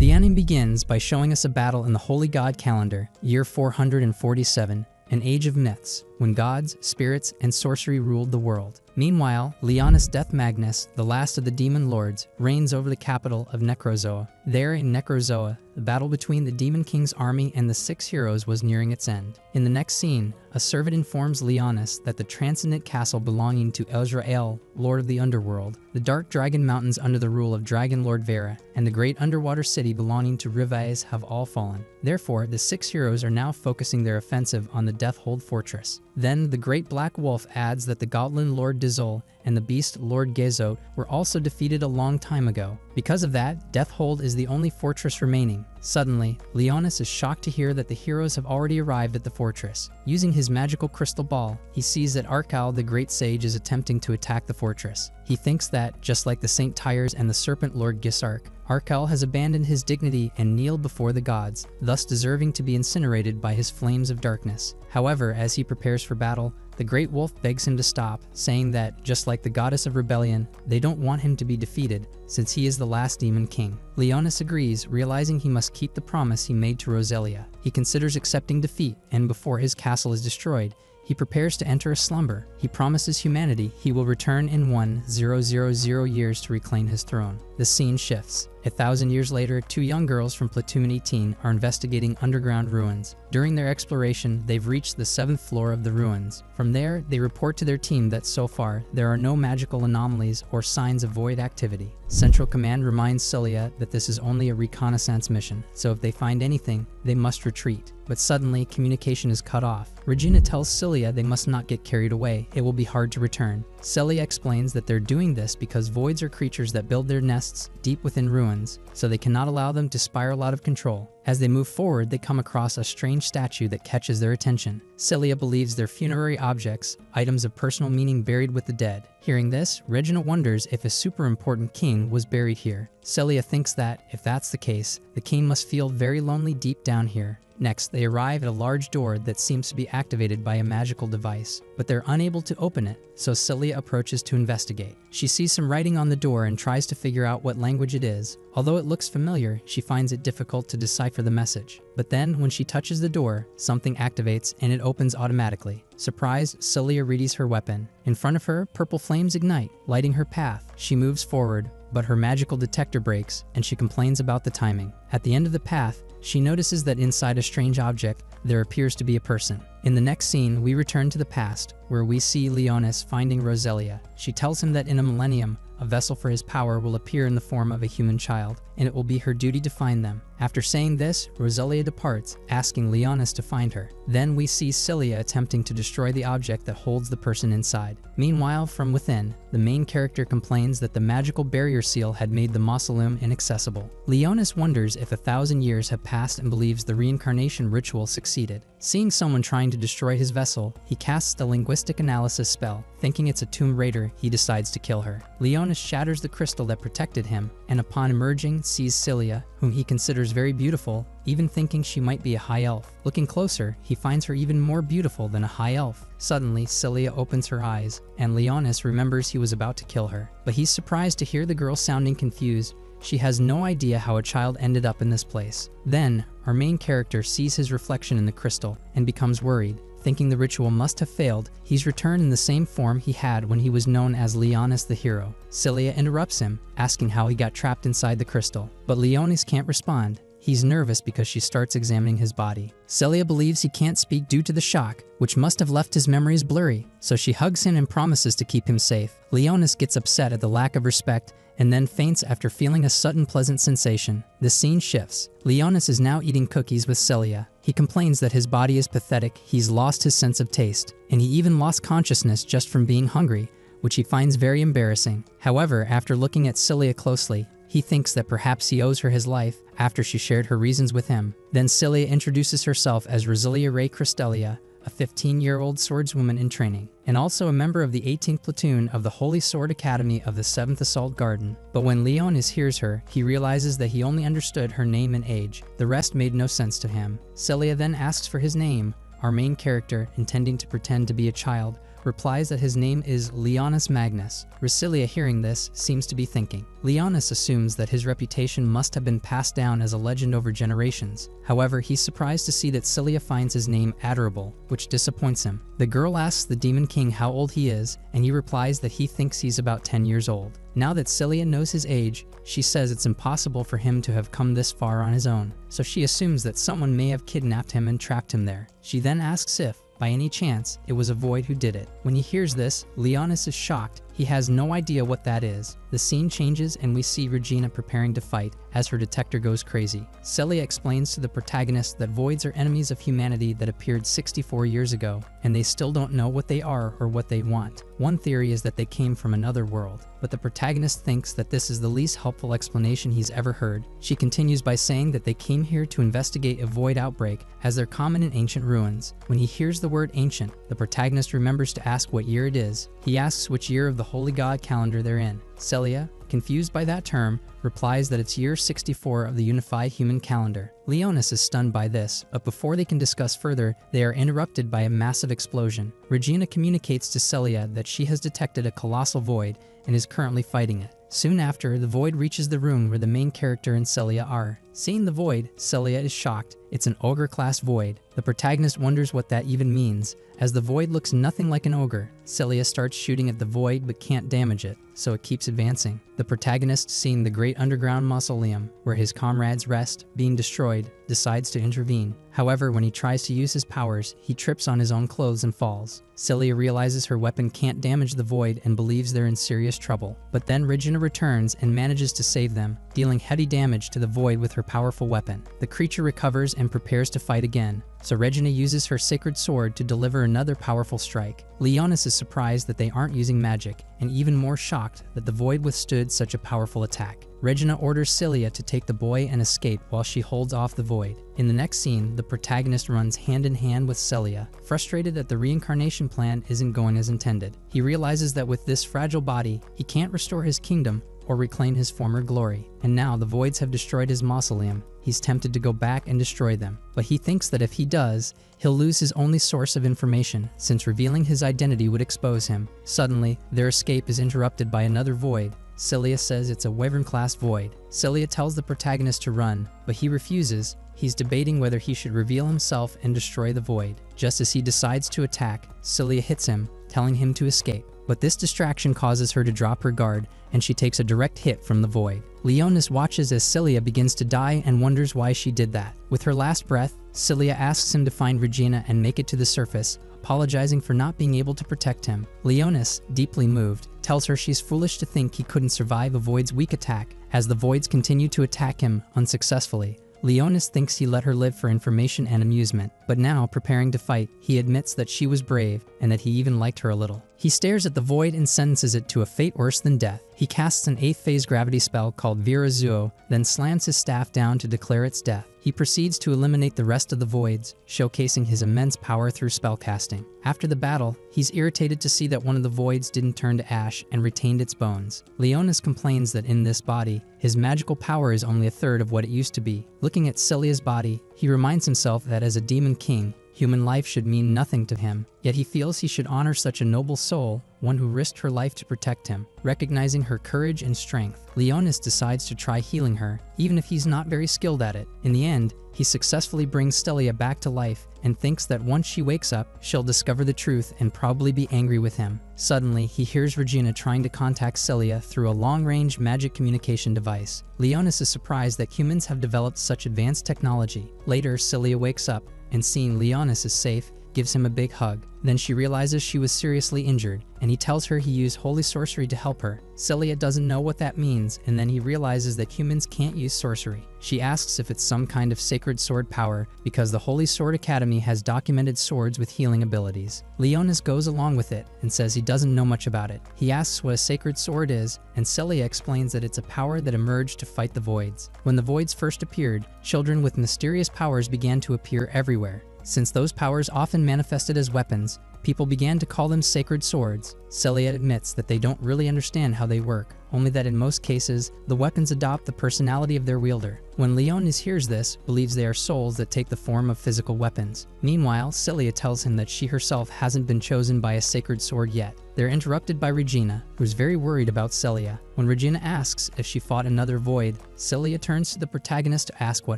The anime begins by showing us a battle in the Holy God calendar, year 447, an age of myths, when gods, spirits, and sorcery ruled the world. Meanwhile, Leonis Death Magnus, the last of the demon lords, reigns over the capital of Necrozoa. There in Necrozoa, the battle between the Demon King's army and the 6 heroes was nearing its end. In the next scene, a servant informs Leonis that the transcendent castle belonging to Elzrael, Lord of the Underworld, the Dark Dragon Mountains under the rule of Dragon Lord Vera, and the great underwater city belonging to Rivais have all fallen. Therefore, the 6 heroes are now focusing their offensive on the Deathhold Fortress. Then, the Great Black Wolf adds that the Goblin Lord Dizol and the Beast Lord Gezot were also defeated a long time ago. Because of that, Deathhold is the only fortress remaining. Suddenly, Leonis is shocked to hear that the heroes have already arrived at the fortress. Using his magical crystal ball, he sees that Arkal the Great Sage is attempting to attack the fortress. He thinks that, just like the Saint Tyres and the Serpent Lord Gisark, Arkal has abandoned his dignity and kneeled before the gods, thus deserving to be incinerated by his flames of darkness. However, as he prepares for battle, the Great Wolf begs him to stop, saying that, just like the Goddess of Rebellion, they don't want him to be defeated, since he is the last Demon King. Leonis agrees, realizing he must keep the promise he made to Roselia. He considers accepting defeat, and before his castle is destroyed, he prepares to enter a slumber. He promises humanity he will return in 1000 years to reclaim his throne. The scene shifts. 1,000 years later, 2 young girls from Platoon 18 are investigating underground ruins. During their exploration, they've reached the 7th floor of the ruins. From there, they report to their team that so far, there are no magical anomalies or signs of void activity. Central Command reminds Celia that this is only a reconnaissance mission, so if they find anything, they must retreat. But suddenly, communication is cut off. Regina tells Celia they must not get carried away, it will be hard to return. Celia explains that they're doing this because voids are creatures that build their nests deep within ruins, so they cannot allow them to spiral out of control. As they move forward, they come across a strange statue that catches their attention. Celia believes they're funerary objects, items of personal meaning buried with the dead. Hearing this, Regina wonders if a super important king was buried here. Celia thinks that, if that's the case, the king must feel very lonely deep down here. Next, they arrive at a large door that seems to be activated by a magical device, but they're unable to open it, so Celia approaches to investigate. She sees some writing on the door and tries to figure out what language it is. Although it looks familiar, she finds it difficult to decipher the message. But then, when she touches the door, something activates and it opens automatically. Surprised, Celia readies her weapon. In front of her, purple flames ignite, lighting her path. She moves forward, but her magical detector breaks, and she complains about the timing. At the end of the path, she notices that inside a strange object, there appears to be a person. In the next scene, we return to the past, where we see Leonis finding Roselia. She tells him that in a millennium, a vessel for his power will appear in the form of a human child, and it will be her duty to find them. After saying this, Roselia departs, asking Leonis to find her. Then we see Celia attempting to destroy the object that holds the person inside. Meanwhile, from within, the main character complains that the magical barrier seal had made the mausoleum inaccessible. Leonis wonders if 1,000 years have passed and believes the reincarnation ritual succeeded. Seeing someone trying to destroy his vessel, he casts the linguistic analysis spell. Thinking it's a tomb raider, he decides to kill her. Leonis shatters the crystal that protected him, and upon emerging, sees Celia, whom he considers very beautiful, even thinking she might be a high elf. Looking closer, he finds her even more beautiful than a high elf. Suddenly, Celia opens her eyes, and Leonis remembers he was about to kill her. But he's surprised to hear the girl sounding confused. She has no idea how a child ended up in this place. Then, our main character sees his reflection in the crystal and becomes worried. Thinking the ritual must have failed, he's returned in the same form he had when he was known as Leonis the Hero. Celia interrupts him, asking how he got trapped inside the crystal. But Leonis can't respond. He's nervous because she starts examining his body. Celia believes he can't speak due to the shock, which must have left his memories blurry, so she hugs him and promises to keep him safe. Leonis gets upset at the lack of respect and then faints after feeling a sudden pleasant sensation. The scene shifts. Leonis is now eating cookies with Celia. He complains that his body is pathetic, he's lost his sense of taste, and he even lost consciousness just from being hungry, which he finds very embarrassing. However, after looking at Celia closely, he thinks that perhaps he owes her his life after she shared her reasons with him. Then Celia introduces herself as Roselia Ray Cristelia, a 15-year-old swordswoman in training, and also a member of the 18th Platoon of the Holy Sword Academy of the 7th Assault Garden. But when Leonis hears her, he realizes that he only understood her name and age. The rest made no sense to him. Celia then asks for his name. Our main character, intending to pretend to be a child, replies that his name is Leonis Magnus. Ricilia, hearing this, seems to be thinking. Leonis assumes that his reputation must have been passed down as a legend over generations. However, he's surprised to see that Cilia finds his name adorable, which disappoints him. The girl asks the Demon King how old he is, and he replies that he thinks he's about 10 years old. Now that Cilia knows his age, she says it's impossible for him to have come this far on his own, so she assumes that someone may have kidnapped him and trapped him there. She then asks if, by any chance, it was a void who did it. When he hears this, Leonis is shocked. He has no idea what that is. The scene changes and we see Regina preparing to fight as her detector goes crazy. Celia explains to the protagonist that voids are enemies of humanity that appeared 64 years ago, and they still don't know what they are or what they want. One theory is that they came from another world, but the protagonist thinks that this is the least helpful explanation he's ever heard. She continues by saying that they came here to investigate a void outbreak as they're common in ancient ruins. When he hears the word ancient, the protagonist remembers to ask what year it is. He asks which year of the Holy God calendar they're in. Celia, confused by that term, replies that it's year 64 of the unified human calendar. Leonis is stunned by this, but before they can discuss further, they are interrupted by a massive explosion. Regina communicates to Celia that she has detected a colossal void and is currently fighting it. Soon after, the void reaches the room where the main character and Celia are. Seeing the void, Celia is shocked. It's an ogre-class void. The protagonist wonders what that even means, as the void looks nothing like an ogre. Celia starts shooting at the void but can't damage it, so it keeps advancing. The protagonist, seeing the great underground mausoleum where his comrades rest being destroyed, decides to intervene. However, when he tries to use his powers, he trips on his own clothes and falls. Celia realizes her weapon can't damage the void and believes they're in serious trouble. But then Regina returns and manages to save them, dealing heavy damage to the void with her powerful weapon. The creature recovers and prepares to fight again, so Regina uses her sacred sword to deliver another powerful strike. Leonis is surprised that they aren't using magic, and even more shocked that the void withstood such a powerful attack. Regina orders Celia to take the boy and escape while she holds off the void. In the next scene, the protagonist runs hand in hand with Celia, frustrated that the reincarnation plan isn't going as intended. He realizes that with this fragile body, he can't restore his kingdom or reclaim his former glory. And now the voids have destroyed his mausoleum. He's tempted to go back and destroy them, but he thinks that if he does, he'll lose his only source of information, since revealing his identity would expose him. Suddenly, their escape is interrupted by another void. Celia says it's a Wyvern-class void. Celia tells the protagonist to run, but he refuses. He's debating whether he should reveal himself and destroy the void. Just as he decides to attack, Celia hits him, telling him to escape. But this distraction causes her to drop her guard, and she takes a direct hit from the void. Leonis watches as Celia begins to die and wonders why she did that. With her last breath, Celia asks him to find Regina and make it to the surface, apologizing for not being able to protect him. Leonis, deeply moved, tells her she's foolish to think he couldn't survive a void's weak attack, as the voids continue to attack him unsuccessfully. Leonis thinks he let her live for information and amusement, but now, preparing to fight, he admits that she was brave and that he even liked her a little. He stares at the void and sentences it to a fate worse than death. He casts an 8th phase gravity spell called Virazuo, then slams his staff down to declare its death. He proceeds to eliminate the rest of the voids, showcasing his immense power through spellcasting. After the battle, he's irritated to see that one of the voids didn't turn to ash and retained its bones. Leonis complains that in this body, his magical power is only a third of what it used to be. Looking at Celia's body, he reminds himself that as a demon king, human life should mean nothing to him, yet he feels he should honor such a noble soul, one who risked her life to protect him. Recognizing her courage and strength, Leonis decides to try healing her, even if he's not very skilled at it. In the end, he successfully brings Celia back to life and thinks that once she wakes up, she'll discover the truth and probably be angry with him. Suddenly, he hears Regina trying to contact Celia through a long-range magic communication device. Leonis is surprised that humans have developed such advanced technology. Later, Celia wakes up and seeing Leonis is safe, gives him a big hug. Then she realizes she was seriously injured, and he tells her he used holy sorcery to help her. Celia doesn't know what that means, and then he realizes that humans can't use sorcery. She asks if it's some kind of sacred sword power, because the Holy Sword Academy has documented swords with healing abilities. Leonis goes along with it, and says he doesn't know much about it. He asks what a sacred sword is, and Celia explains that it's a power that emerged to fight the voids. When the voids first appeared, children with mysterious powers began to appear everywhere. Since those powers often manifested as weapons, People began to call them sacred swords. Celia admits that they don't really understand how they work, only that in most cases, the weapons adopt the personality of their wielder. When Leonis hears this, believes they are souls that take the form of physical weapons. Meanwhile, Celia tells him that she herself hasn't been chosen by a sacred sword yet. They're interrupted by Regina, who's very worried about Celia. When Regina asks if she fought another void, Celia turns to the protagonist to ask what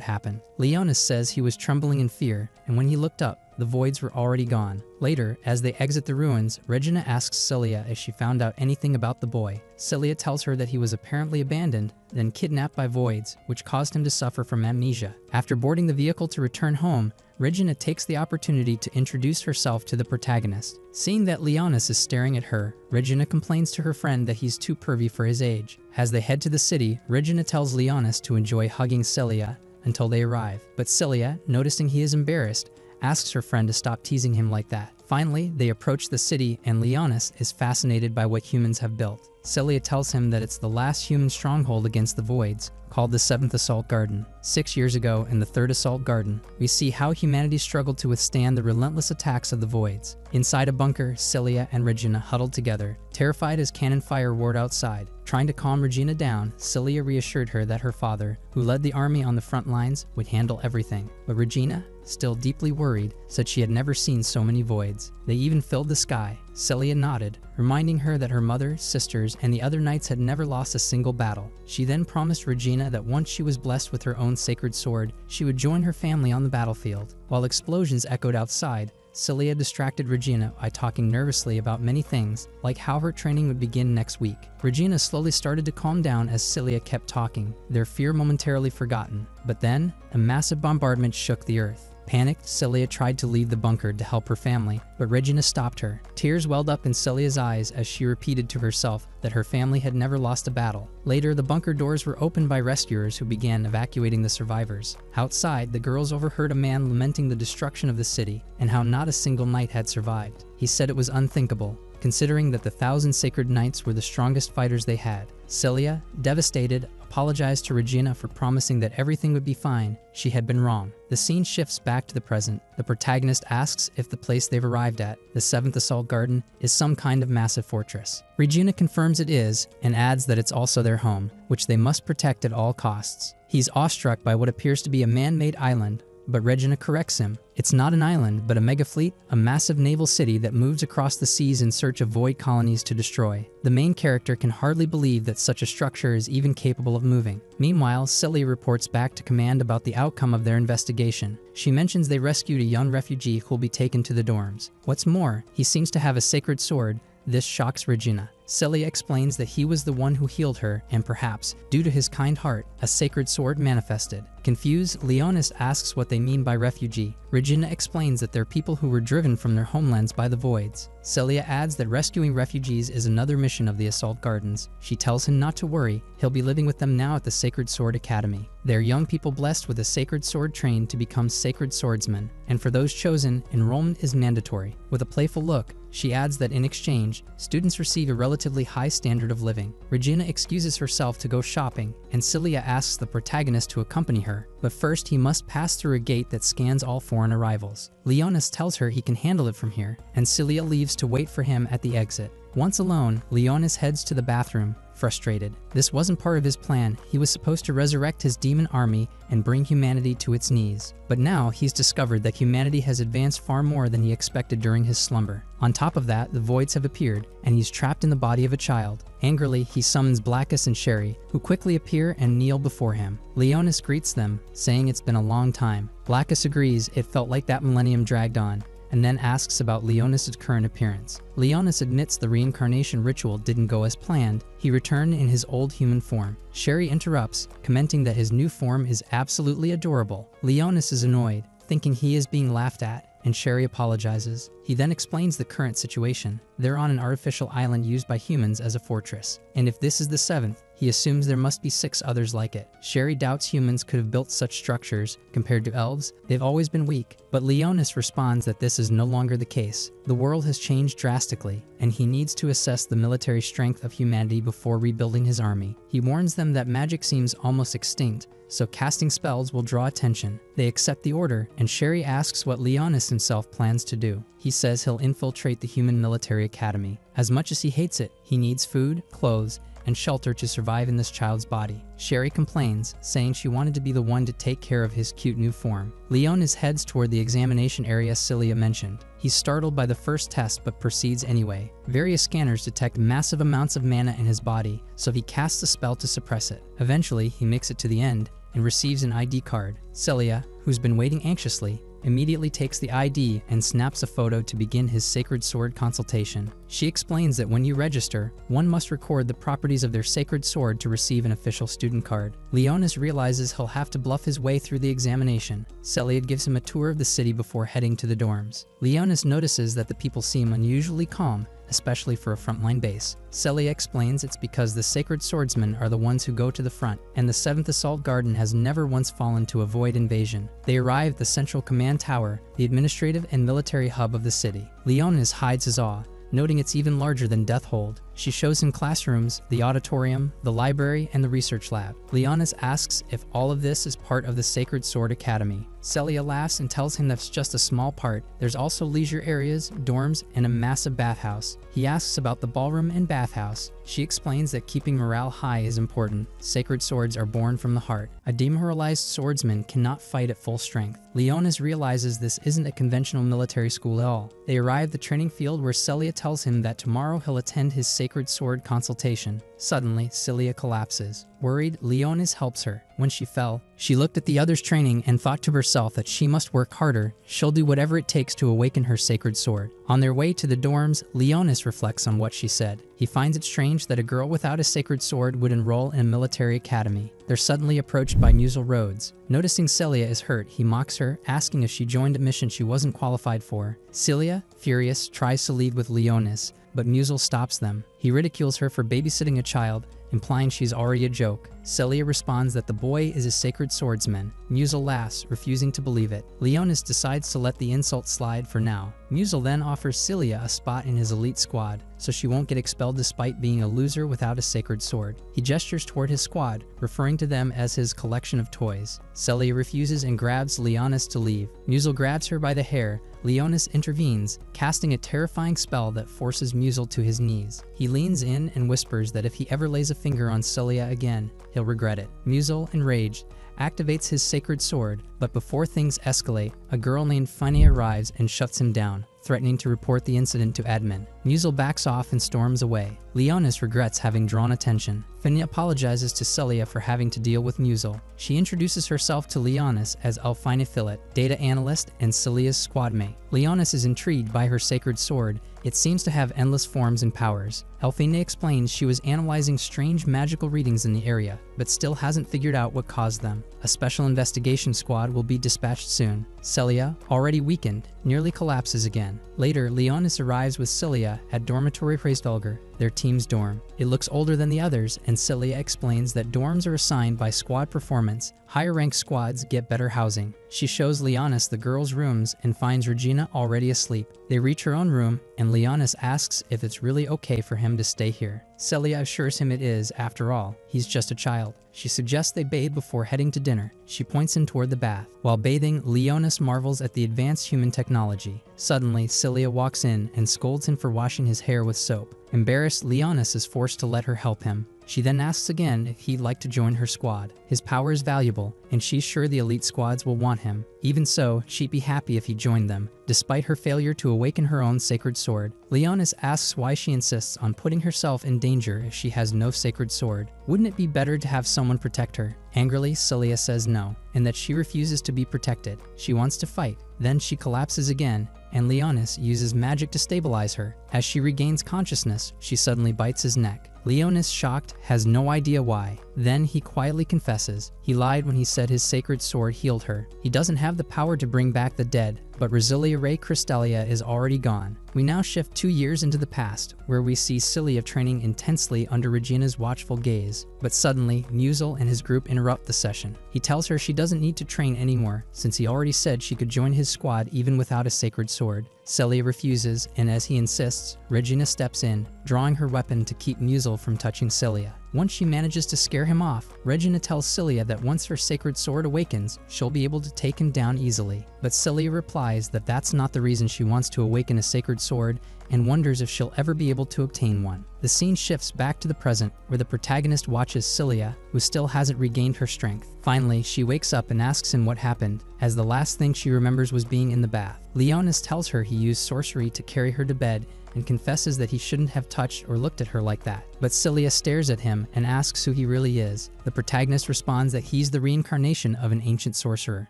happened. Leonis says he was trembling in fear, and when he looked up, the voids were already gone. Later, as they exit the ruins, Regina asks Celia if she found out anything about the boy. Celia tells her that he was apparently abandoned, then kidnapped by voids, which caused him to suffer from amnesia. After boarding the vehicle to return home, Regina takes the opportunity to introduce herself to the protagonist. Seeing that Leonis is staring at her, Regina complains to her friend that he's too pervy for his age. As they head to the city, Regina tells Leonis to enjoy hugging Celia until they arrive. But Celia, noticing he is embarrassed, asks her friend to stop teasing him like that. Finally, they approach the city and Leonis is fascinated by what humans have built. Celia tells him that it's the last human stronghold against the voids, called the 7th Assault Garden. 6 years ago, in the 3rd Assault Garden, we see how humanity struggled to withstand the relentless attacks of the voids. Inside a bunker, Celia and Regina huddled together, terrified as cannon fire roared outside. Trying to calm Regina down, Celia reassured her that her father, who led the army on the front lines, would handle everything. But Regina, still deeply worried, said she had never seen so many voids. They even filled the sky. Celia nodded, reminding her that her mother, sisters, and the other knights had never lost a single battle. She then promised Regina that once she was blessed with her own sacred sword, she would join her family on the battlefield. While explosions echoed outside, Celia distracted Regina by talking nervously about many things, like how her training would begin next week. Regina slowly started to calm down as Celia kept talking, their fear momentarily forgotten. But then, a massive bombardment shook the earth. Panicked, Celia tried to leave the bunker to help her family, but Regina stopped her. Tears welled up in Celia's eyes as she repeated to herself that her family had never lost a battle. Later, the bunker doors were opened by rescuers who began evacuating the survivors. Outside, the girls overheard a man lamenting the destruction of the city and how not a single knight had survived. He said it was unthinkable, considering that the 1,000 sacred knights were the strongest fighters they had. Celia, devastated, apologized to Regina for promising that everything would be fine. She had been wrong. The scene shifts back to the present. The protagonist asks if the place they've arrived at, the 7th Assault Garden, is some kind of massive fortress. Regina confirms it is, and adds that it's also their home, which they must protect at all costs. He's awestruck by what appears to be a man-made island, but Regina corrects him. It's not an island, but a megafleet, a massive naval city that moves across the seas in search of void colonies to destroy. The main character can hardly believe that such a structure is even capable of moving. Meanwhile, Celia reports back to command about the outcome of their investigation. She mentions they rescued a young refugee who'll be taken to the dorms. What's more, he seems to have a sacred sword. This shocks Regina. Celia explains that he was the one who healed her, and perhaps, due to his kind heart, a sacred sword manifested. Confused, Leonis asks what they mean by refugee. Regina explains that they're people who were driven from their homelands by the voids. Celia adds that rescuing refugees is another mission of the Assault Gardens. She tells him not to worry, he'll be living with them now at the Sacred Sword Academy. They're young people blessed with a sacred sword trained to become sacred swordsmen, and for those chosen, enrollment is mandatory. With a playful look, she adds that in exchange, students receive a relatively high standard of living. Regina excuses herself to go shopping, and Celia asks the protagonist to accompany her, but first he must pass through a gate that scans all foreign arrivals. Leonis tells her he can handle it from here, and Celia leaves to wait for him at the exit. Once alone, Leonis heads to the bathroom, frustrated. This wasn't part of his plan. He was supposed to resurrect his demon army and bring humanity to its knees. But now he's discovered that humanity has advanced far more than he expected during his slumber. On top of that, the voids have appeared, and he's trapped in the body of a child. Angrily, he summons Blackus and Sherry, who quickly appear and kneel before him. Leonis greets them, saying it's been a long time. Blackus agrees it felt like that millennium dragged on, and then asks about Leonis' current appearance. Leonis admits the reincarnation ritual didn't go as planned. He returned in his old human form. Sherry interrupts, commenting that his new form is absolutely adorable. Leonis is annoyed, thinking he is being laughed at, and Sherry apologizes. He then explains the current situation. They're on an artificial island used by humans as a fortress, and if this is the 7th, He assumes there must be 6 others like it. Sherry doubts humans could have built such structures. Compared to elves, they've always been weak. But Leonis responds that this is no longer the case. The world has changed drastically, and he needs to assess the military strength of humanity before rebuilding his army. He warns them that magic seems almost extinct, so casting spells will draw attention. They accept the order, and Sherry asks what Leonis himself plans to do. He says he'll infiltrate the human military academy. As much as he hates it, he needs food, clothes, and shelter to survive in this child's body. Sherry complains, saying she wanted to be the one to take care of his cute new form. Leonis heads toward the examination area Cilia mentioned. He's startled by the first test but proceeds anyway. Various scanners detect massive amounts of mana in his body, so he casts a spell to suppress it. Eventually, he makes it to the end and receives an ID card. Celia, who's been waiting anxiously, immediately takes the ID and snaps a photo to begin his sacred sword consultation. She explains that when you register, one must record the properties of their sacred sword to receive an official student card. Leonis realizes he'll have to bluff his way through the examination. Celia gives him a tour of the city before heading to the dorms. Leonis notices that the people seem unusually calm, especially for a frontline base. Celia explains it's because the sacred swordsmen are the ones who go to the front, and the 7th Assault Garden has never once fallen to avoid invasion. They arrive at the Central Command Tower, the administrative and military hub of the city. Leonis hides his awe, noting it's even larger than Deathhold. She shows him classrooms, the auditorium, the library, and the research lab. Leonis asks if all of this is part of the Sacred Sword Academy. Celia laughs and tells him that's just a small part. There's also leisure areas, dorms, and a massive bathhouse. He asks about the ballroom and bathhouse. She explains that keeping morale high is important. Sacred swords are born from the heart. A demoralized swordsman cannot fight at full strength. Leonis realizes this isn't a conventional military school at all. They arrive at the training field where Celia tells him that tomorrow he'll attend his sacred sword consultation. Suddenly, Celia collapses. Worried, Leonis helps her. When she fell, she looked at the others training and thought to herself that she must work harder. She'll do whatever it takes to awaken her sacred sword. On their way to the dorms, Leonis reflects on what she said. He finds it strange that a girl without a sacred sword would enroll in a military academy. They're suddenly approached by Musil Rhodes. Noticing Celia is hurt, he mocks her, asking if she joined a mission she wasn't qualified for. Celia, furious, tries to lead with Leonis, but Musil stops them. He ridicules her for babysitting a child, implying she's already a joke. Celia responds that the boy is a sacred swordsman. Musil laughs, refusing to believe it. Leonis decides to let the insult slide for now. Musil then offers Celia a spot in his elite squad, so she won't get expelled despite being a loser without a sacred sword. He gestures toward his squad, referring to them as his collection of toys. Celia refuses and grabs Leonis to leave. Musil grabs her by the hair. Leonis intervenes, casting a terrifying spell that forces Musil to his knees. He leans in and whispers that if he ever lays a finger on Celia again, he'll regret it. Musil, enraged, activates his sacred sword, but before things escalate, a girl named Funny arrives and shuts him down, threatening to report the incident to admin. Musil backs off and storms away. Leonis regrets having drawn attention. Finny apologizes to Celia for having to deal with Musil. She introduces herself to Leonis as Elfine Fillet, data analyst and Celia's squadmate. Leonis is intrigued by her sacred sword. It seems to have endless forms and powers. Elfine explains she was analyzing strange magical readings in the area, but still hasn't figured out what caused them. A special investigation squad will be dispatched soon. Celia, already weakened, nearly collapses again. Later, Leonis arrives with Celia at Dormitory Preisvelger, their team's dorm. It looks older than the others, and Celia explains that dorms are assigned by squad performance. Higher-ranked squads get better housing. She shows Leonis the girls' rooms and finds Regina already asleep. They reach her own room, and Leonis asks if it's really okay for him to stay here. Celia assures him it is, after all. He's just a child. She suggests they bathe before heading to dinner. She points him toward the bath. While bathing, Leonis marvels at the advanced human technology. Suddenly, Celia walks in and scolds him for washing his hair with soap. Embarrassed, Leonis is forced to let her help him. She then asks again if he'd like to join her squad. His power is valuable, and she's sure the elite squads will want him. Even so, she'd be happy if he joined them, despite her failure to awaken her own sacred sword. Leonis asks why she insists on putting herself in danger if she has no sacred sword. Wouldn't it be better to have someone protect her? Angrily, Celia says no, and that she refuses to be protected. She wants to fight. Then she collapses again, and Leonis uses magic to stabilize her. As she regains consciousness, she suddenly bites his neck. Leonis, shocked, has no idea why. Then he quietly confesses he lied when he said his sacred sword healed her. He doesn't have the power to bring back the dead, but Rosilia Ray Crystalia is already gone. We now shift 2 years into the past, where we see Cilia training intensely under Regina's watchful gaze. But suddenly, Musil and his group interrupt the session. He tells her she doesn't need to train anymore, since he already said she could join his squad even without a sacred sword. Celia refuses, and as he insists, Regina steps in, drawing her weapon to keep Musil from touching Cilia. Once she manages to scare him off, Regina tells Cilia that once her sacred sword awakens, she'll be able to take him down easily. But Cilia replies that that's not the reason she wants to awaken a sacred sword, and wonders if she'll ever be able to obtain one. The scene shifts back to the present, where the protagonist watches Cilia, who still hasn't regained her strength. Finally, she wakes up and asks him what happened, as the last thing she remembers was being in the bath. Leonis tells her he used sorcery to carry her to bed, and confesses that he shouldn't have touched or looked at her like that. But Cilia stares at him and asks who he really is. The protagonist responds that he's the reincarnation of an ancient sorcerer.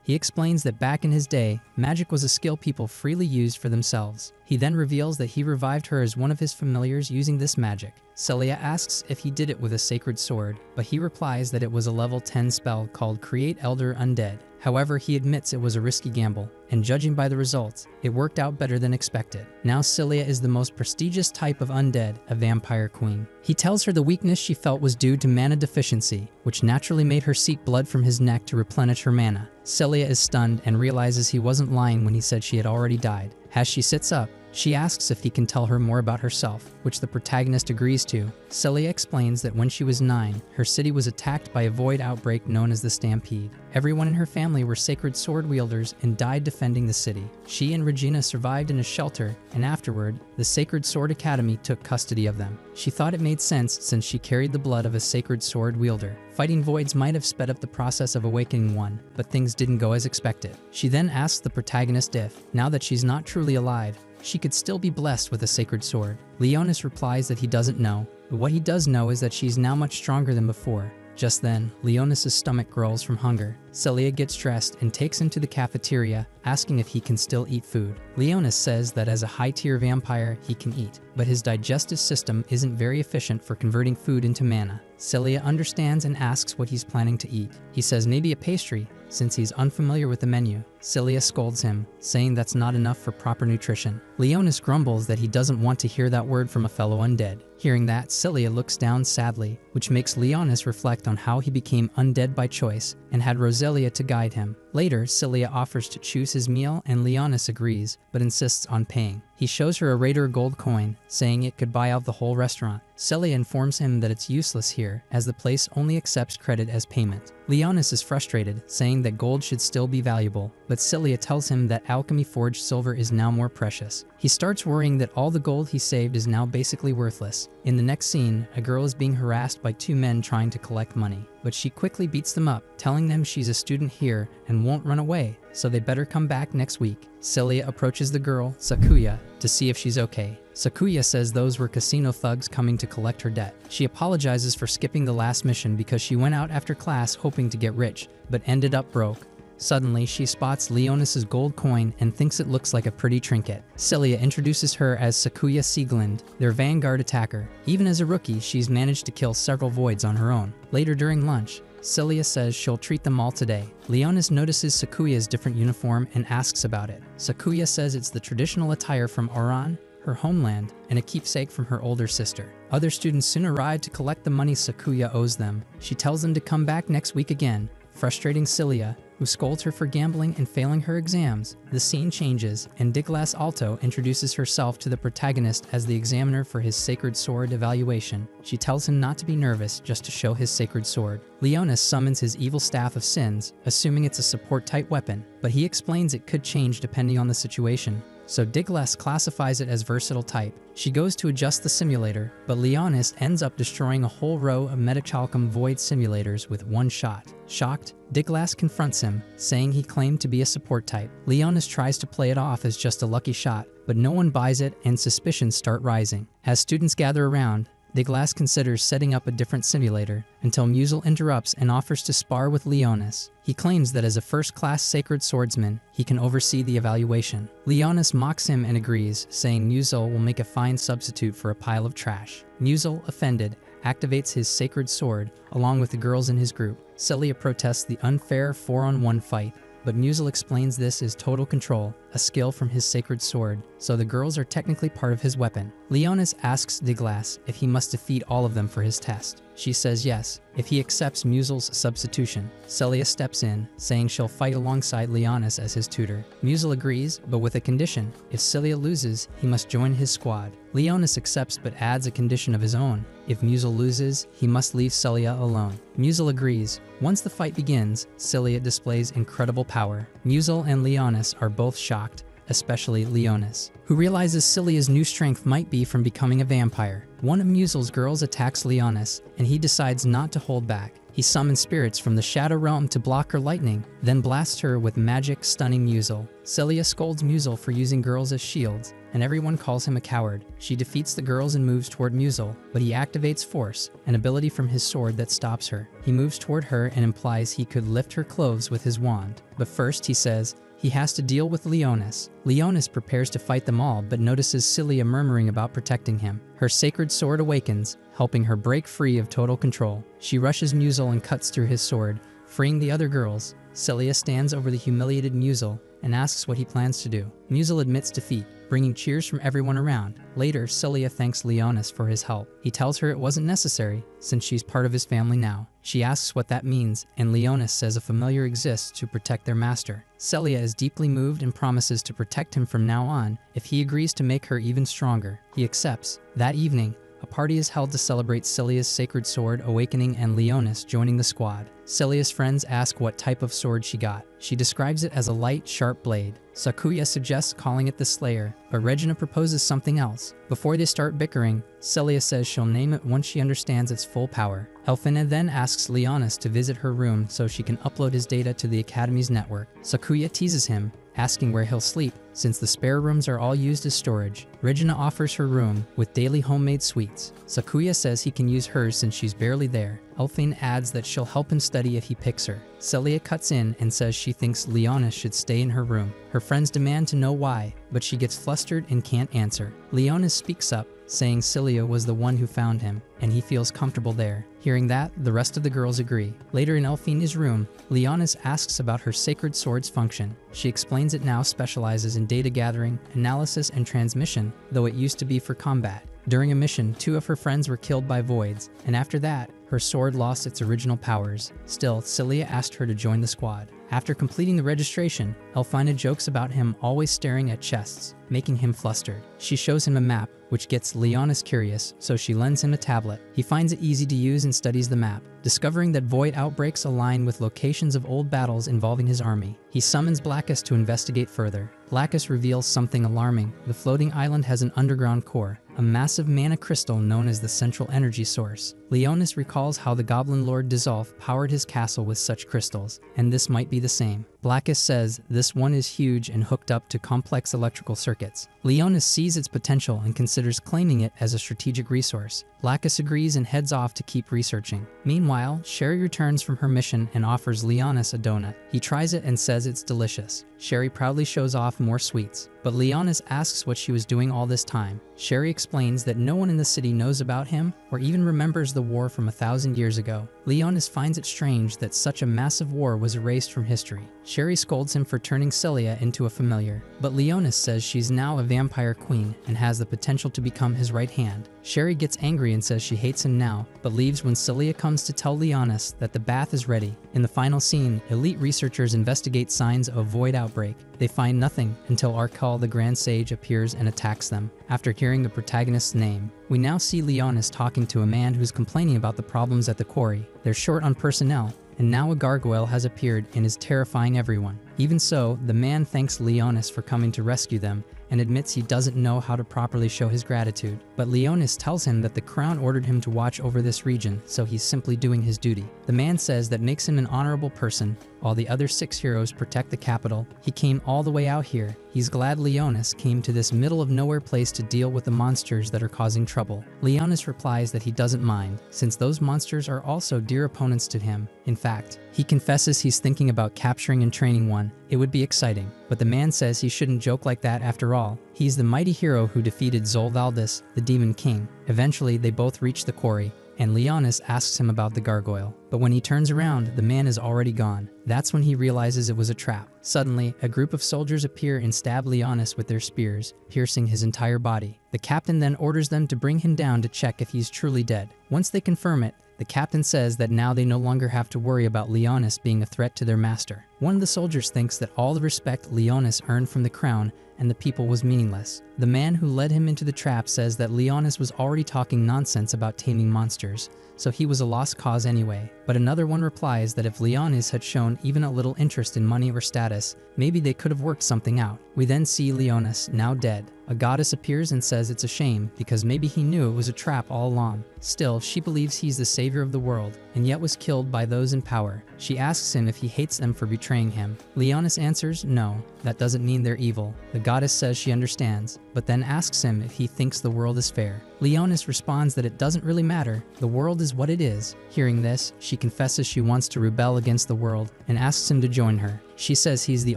He explains that back in his day, magic was a skill people freely used for themselves. He then reveals that he revived her as one of his familiars using this magic. Cilia asks if he did it with a sacred sword, but he replies that it was a level 10 spell called Create Elder Undead. However, he admits it was a risky gamble, and judging by the results, it worked out better than expected. Now Cilia is the most prestigious type of undead, a vampire queen. He tells her the weakness she felt was due to mana deficiency, which naturally made her seek blood from his neck to replenish her mana. Cilia is stunned and realizes he wasn't lying when he said she had already died. As she sits up, she asks if he can tell her more about herself, which the protagonist agrees to. Cilia explains that when she was 9, her city was attacked by a void outbreak known as the Stampede. Everyone in her family were sacred sword wielders and died defending the city. She and Regina survived in a shelter, and afterward, the Sacred Sword Academy took custody of them. She thought it made sense since she carried the blood of a sacred sword wielder. Fighting voids might have sped up the process of awakening one, but things didn't go as expected. She then asks the protagonist if, now that she's not truly alive, she could still be blessed with a sacred sword. Leonis replies that he doesn't know, but what he does know is that she's now much stronger than before. Just then, Leonis' stomach growls from hunger. Cilia gets dressed and takes him to the cafeteria, asking if he can still eat food. Leonis says that as a high-tier vampire, he can eat, but his digestive system isn't very efficient for converting food into mana. Cilia understands and asks what he's planning to eat. He says maybe a pastry, since he's unfamiliar with the menu. Cilia scolds him, saying that's not enough for proper nutrition. Leonis grumbles that he doesn't want to hear that word from a fellow undead. Hearing that, Cilia looks down sadly, which makes Leonis reflect on how he became undead by choice and had Rosilia to guide him. Later, Cilia offers to choose his meal and Leonis agrees, but insists on paying. He shows her a Raider gold coin, saying it could buy out the whole restaurant. Cilia informs him that it's useless here, as the place only accepts credit as payment. Leonis is frustrated, saying that gold should still be valuable, but Cilia tells him that alchemy forged silver is now more precious. He starts worrying that all the gold he saved is now basically worthless. In the next scene, a girl is being harassed by 2 men trying to collect money, but she quickly beats them up, telling them she's a student here and won't run away, so they better come back next week. Cilia approaches the girl, Sakuya, to see if she's okay. Sakuya says those were casino thugs coming to collect her debt. She apologizes for skipping the last mission because she went out after class hoping to get rich, but ended up broke. Suddenly, she spots Leonis' gold coin and thinks it looks like a pretty trinket. Cilia introduces her as Sakuya Sieglind, their vanguard attacker. Even as a rookie, she's managed to kill several voids on her own. Later during lunch, Cilia says she'll treat them all today. Leonis notices Sakuya's different uniform and asks about it. Sakuya says it's the traditional attire from Oran, her homeland, and a keepsake from her older sister. Other students soon arrive to collect the money Sakuya owes them. She tells them to come back next week again, frustrating Cilia, who scolds her for gambling and failing her exams. The scene changes, and Diglas Alto introduces herself to the protagonist as the examiner for his sacred sword evaluation. She tells him not to be nervous, just to show his sacred sword. Leonis summons his evil staff of sins, assuming it's a support-type weapon, but he explains it could change depending on the situation. So Diglas classifies it as versatile type. She goes to adjust the simulator, but Leonis ends up destroying a whole row of Metachalcum void simulators with one shot. Shocked, Diglas confronts him, saying he claimed to be a support type. Leonis tries to play it off as just a lucky shot, but no one buys it and suspicions start rising. As students gather around, Diglas considers setting up a different simulator until Musil interrupts and offers to spar with Leonis. He claims that as a first-class sacred swordsman, he can oversee the evaluation. Leonis mocks him and agrees, saying Musil will make a fine substitute for a pile of trash. Musil, offended, activates his sacred sword along with the girls in his group. Celia protests the unfair 4-on-1 fight, but Musil explains this is total control, a skill from his sacred sword, so the girls are technically part of his weapon. Leonis asks Diglas if he must defeat all of them for his test. She says yes, if he accepts Musil's substitution. Celia steps in, saying she'll fight alongside Leonis as his tutor. Musil agrees, but with a condition. If Celia loses, he must join his squad. Leonis accepts but adds a condition of his own. If Musil loses, he must leave Celia alone. Musil agrees. Once the fight begins, Celia displays incredible power. Musil and Leonis are both shocked, especially Leonis, who realizes Celia's new strength might be from becoming a vampire. One of Musil's girls attacks Leonis, and he decides not to hold back. He summons spirits from the Shadow Realm to block her lightning, then blasts her with magic, stunning Musil. Celia scolds Musil for using girls as shields, and everyone calls him a coward. She defeats the girls and moves toward Musil, but he activates Force, an ability from his sword that stops her. He moves toward her and implies he could lift her clothes with his wand. But first, he says, he has to deal with Leonis. Leonis prepares to fight them all but notices Celia murmuring about protecting him. Her sacred sword awakens, helping her break free of total control. She rushes Musil and cuts through his sword, freeing the other girls. Celia stands over the humiliated Musil and asks what he plans to do. Musil admits defeat, bringing cheers from everyone around. Later, Celia thanks Leonis for his help. He tells her it wasn't necessary, since she's part of his family now. She asks what that means, and Leonis says a familiar exists to protect their master. Celia is deeply moved and promises to protect him from now on if he agrees to make her even stronger. He accepts. That evening, a party is held to celebrate Celia's sacred sword awakening and Leonis joining the squad. Celia's friends ask what type of sword she got. She describes it as a light, sharp blade. Sakuya suggests calling it the Slayer, but Regina proposes something else. Before they start bickering, Celia says she'll name it once she understands its full power. Elfina then asks Leonis to visit her room so she can upload his data to the Academy's network. Sakuya teases him, asking where he'll sleep, since the spare rooms are all used as storage. Regina offers her room with daily homemade sweets. Sakuya says he can use hers since she's barely there. Elfine adds that she'll help him study if he picks her. Celia cuts in and says she thinks Leonis should stay in her room. Her friends demand to know why, but she gets flustered and can't answer. Leonis speaks up, saying Celia was the one who found him, and he feels comfortable there. Hearing that, the rest of the girls agree. Later in Elfine's room, Leonis asks about her sacred sword's function. She explains it now specializes in data gathering, analysis, and transmission, though it used to be for combat. During a mission, 2 of her friends were killed by voids, and after that, her sword lost its original powers. Still, Celia asked her to join the squad. After completing the registration, Elfina jokes about him always staring at chests, making him flustered. She shows him a map, which gets Leonis curious, so she lends him a tablet. He finds it easy to use and studies the map, discovering that void outbreaks align with locations of old battles involving his army. He summons Blackus to investigate further. Blackus reveals something alarming. The floating island has an underground core, a massive mana crystal known as the central energy source. Leonis recalls how the Goblin Lord Dissolve powered his castle with such crystals, and this might be the same. Blackus says this one is huge and hooked up to complex electrical circuits. Leonis sees its potential and considers claiming it as a strategic resource. Blackus agrees and heads off to keep researching. Meanwhile, Sherry returns from her mission and offers Leonis a donut. He tries it and says it's delicious. Sherry proudly shows off more sweets, but Leonis asks what she was doing all this time. Sherry explains that no one in the city knows about him or even remembers the war from 1,000 years ago. Leonis finds it strange that such a massive war was erased from history. Sherry scolds him for turning Celia into a familiar, but Leonis says she's now a vampire queen and has the potential to become his right hand. Sherry gets angry and says she hates him now, but leaves when Celia comes to tell Leonis that the bath is ready. In the final scene, elite researchers investigate signs of a void outbreak. They find nothing until Arkal the Grand Sage appears and attacks them. After hearing the protagonist's name, we now see Leonis talking to a man who's complaining about the problems at the quarry. They're short on personnel, and now a gargoyle has appeared and is terrifying everyone. Even so, the man thanks Leonis for coming to rescue them and admits he doesn't know how to properly show his gratitude. But Leonis tells him that the crown ordered him to watch over this region, so he's simply doing his duty. The man says that makes him an honorable person, while the other 6 heroes protect the capital. He came all the way out here. He's glad Leonis came to this middle-of-nowhere place to deal with the monsters that are causing trouble. Leonis replies that he doesn't mind, since those monsters are also dear opponents to him. In fact, he confesses he's thinking about capturing and training one. It would be exciting, but the man says he shouldn't joke like that after all. He's the mighty hero who defeated Zol Valdis, the Demon King. Eventually, they both reach the quarry, and Leonis asks him about the gargoyle. But when he turns around, the man is already gone. That's when he realizes it was a trap. Suddenly, a group of soldiers appear and stab Leonis with their spears, piercing his entire body. The captain then orders them to bring him down to check if he's truly dead. Once they confirm it, the captain says that now they no longer have to worry about Leonis being a threat to their master. One of the soldiers thinks that all the respect Leonis earned from the crown and the people was meaningless. The man who led him into the trap says that Leonis was already talking nonsense about taming monsters, so he was a lost cause anyway. But another one replies that if Leonis had shown even a little interest in money or status, maybe they could have worked something out. We then see Leonis, now dead. A goddess appears and says it's a shame because maybe he knew it was a trap all along. Still, she believes he's the savior of the world, and yet was killed by those in power. She asks him if he hates them for betraying him. Leonis answers, no, that doesn't mean they're evil. The goddess says she understands, but then asks him if he thinks the world is fair. Leonis responds that it doesn't really matter, the world is what it is. Hearing this, she confesses she wants to rebel against the world and asks him to join her. She says he's the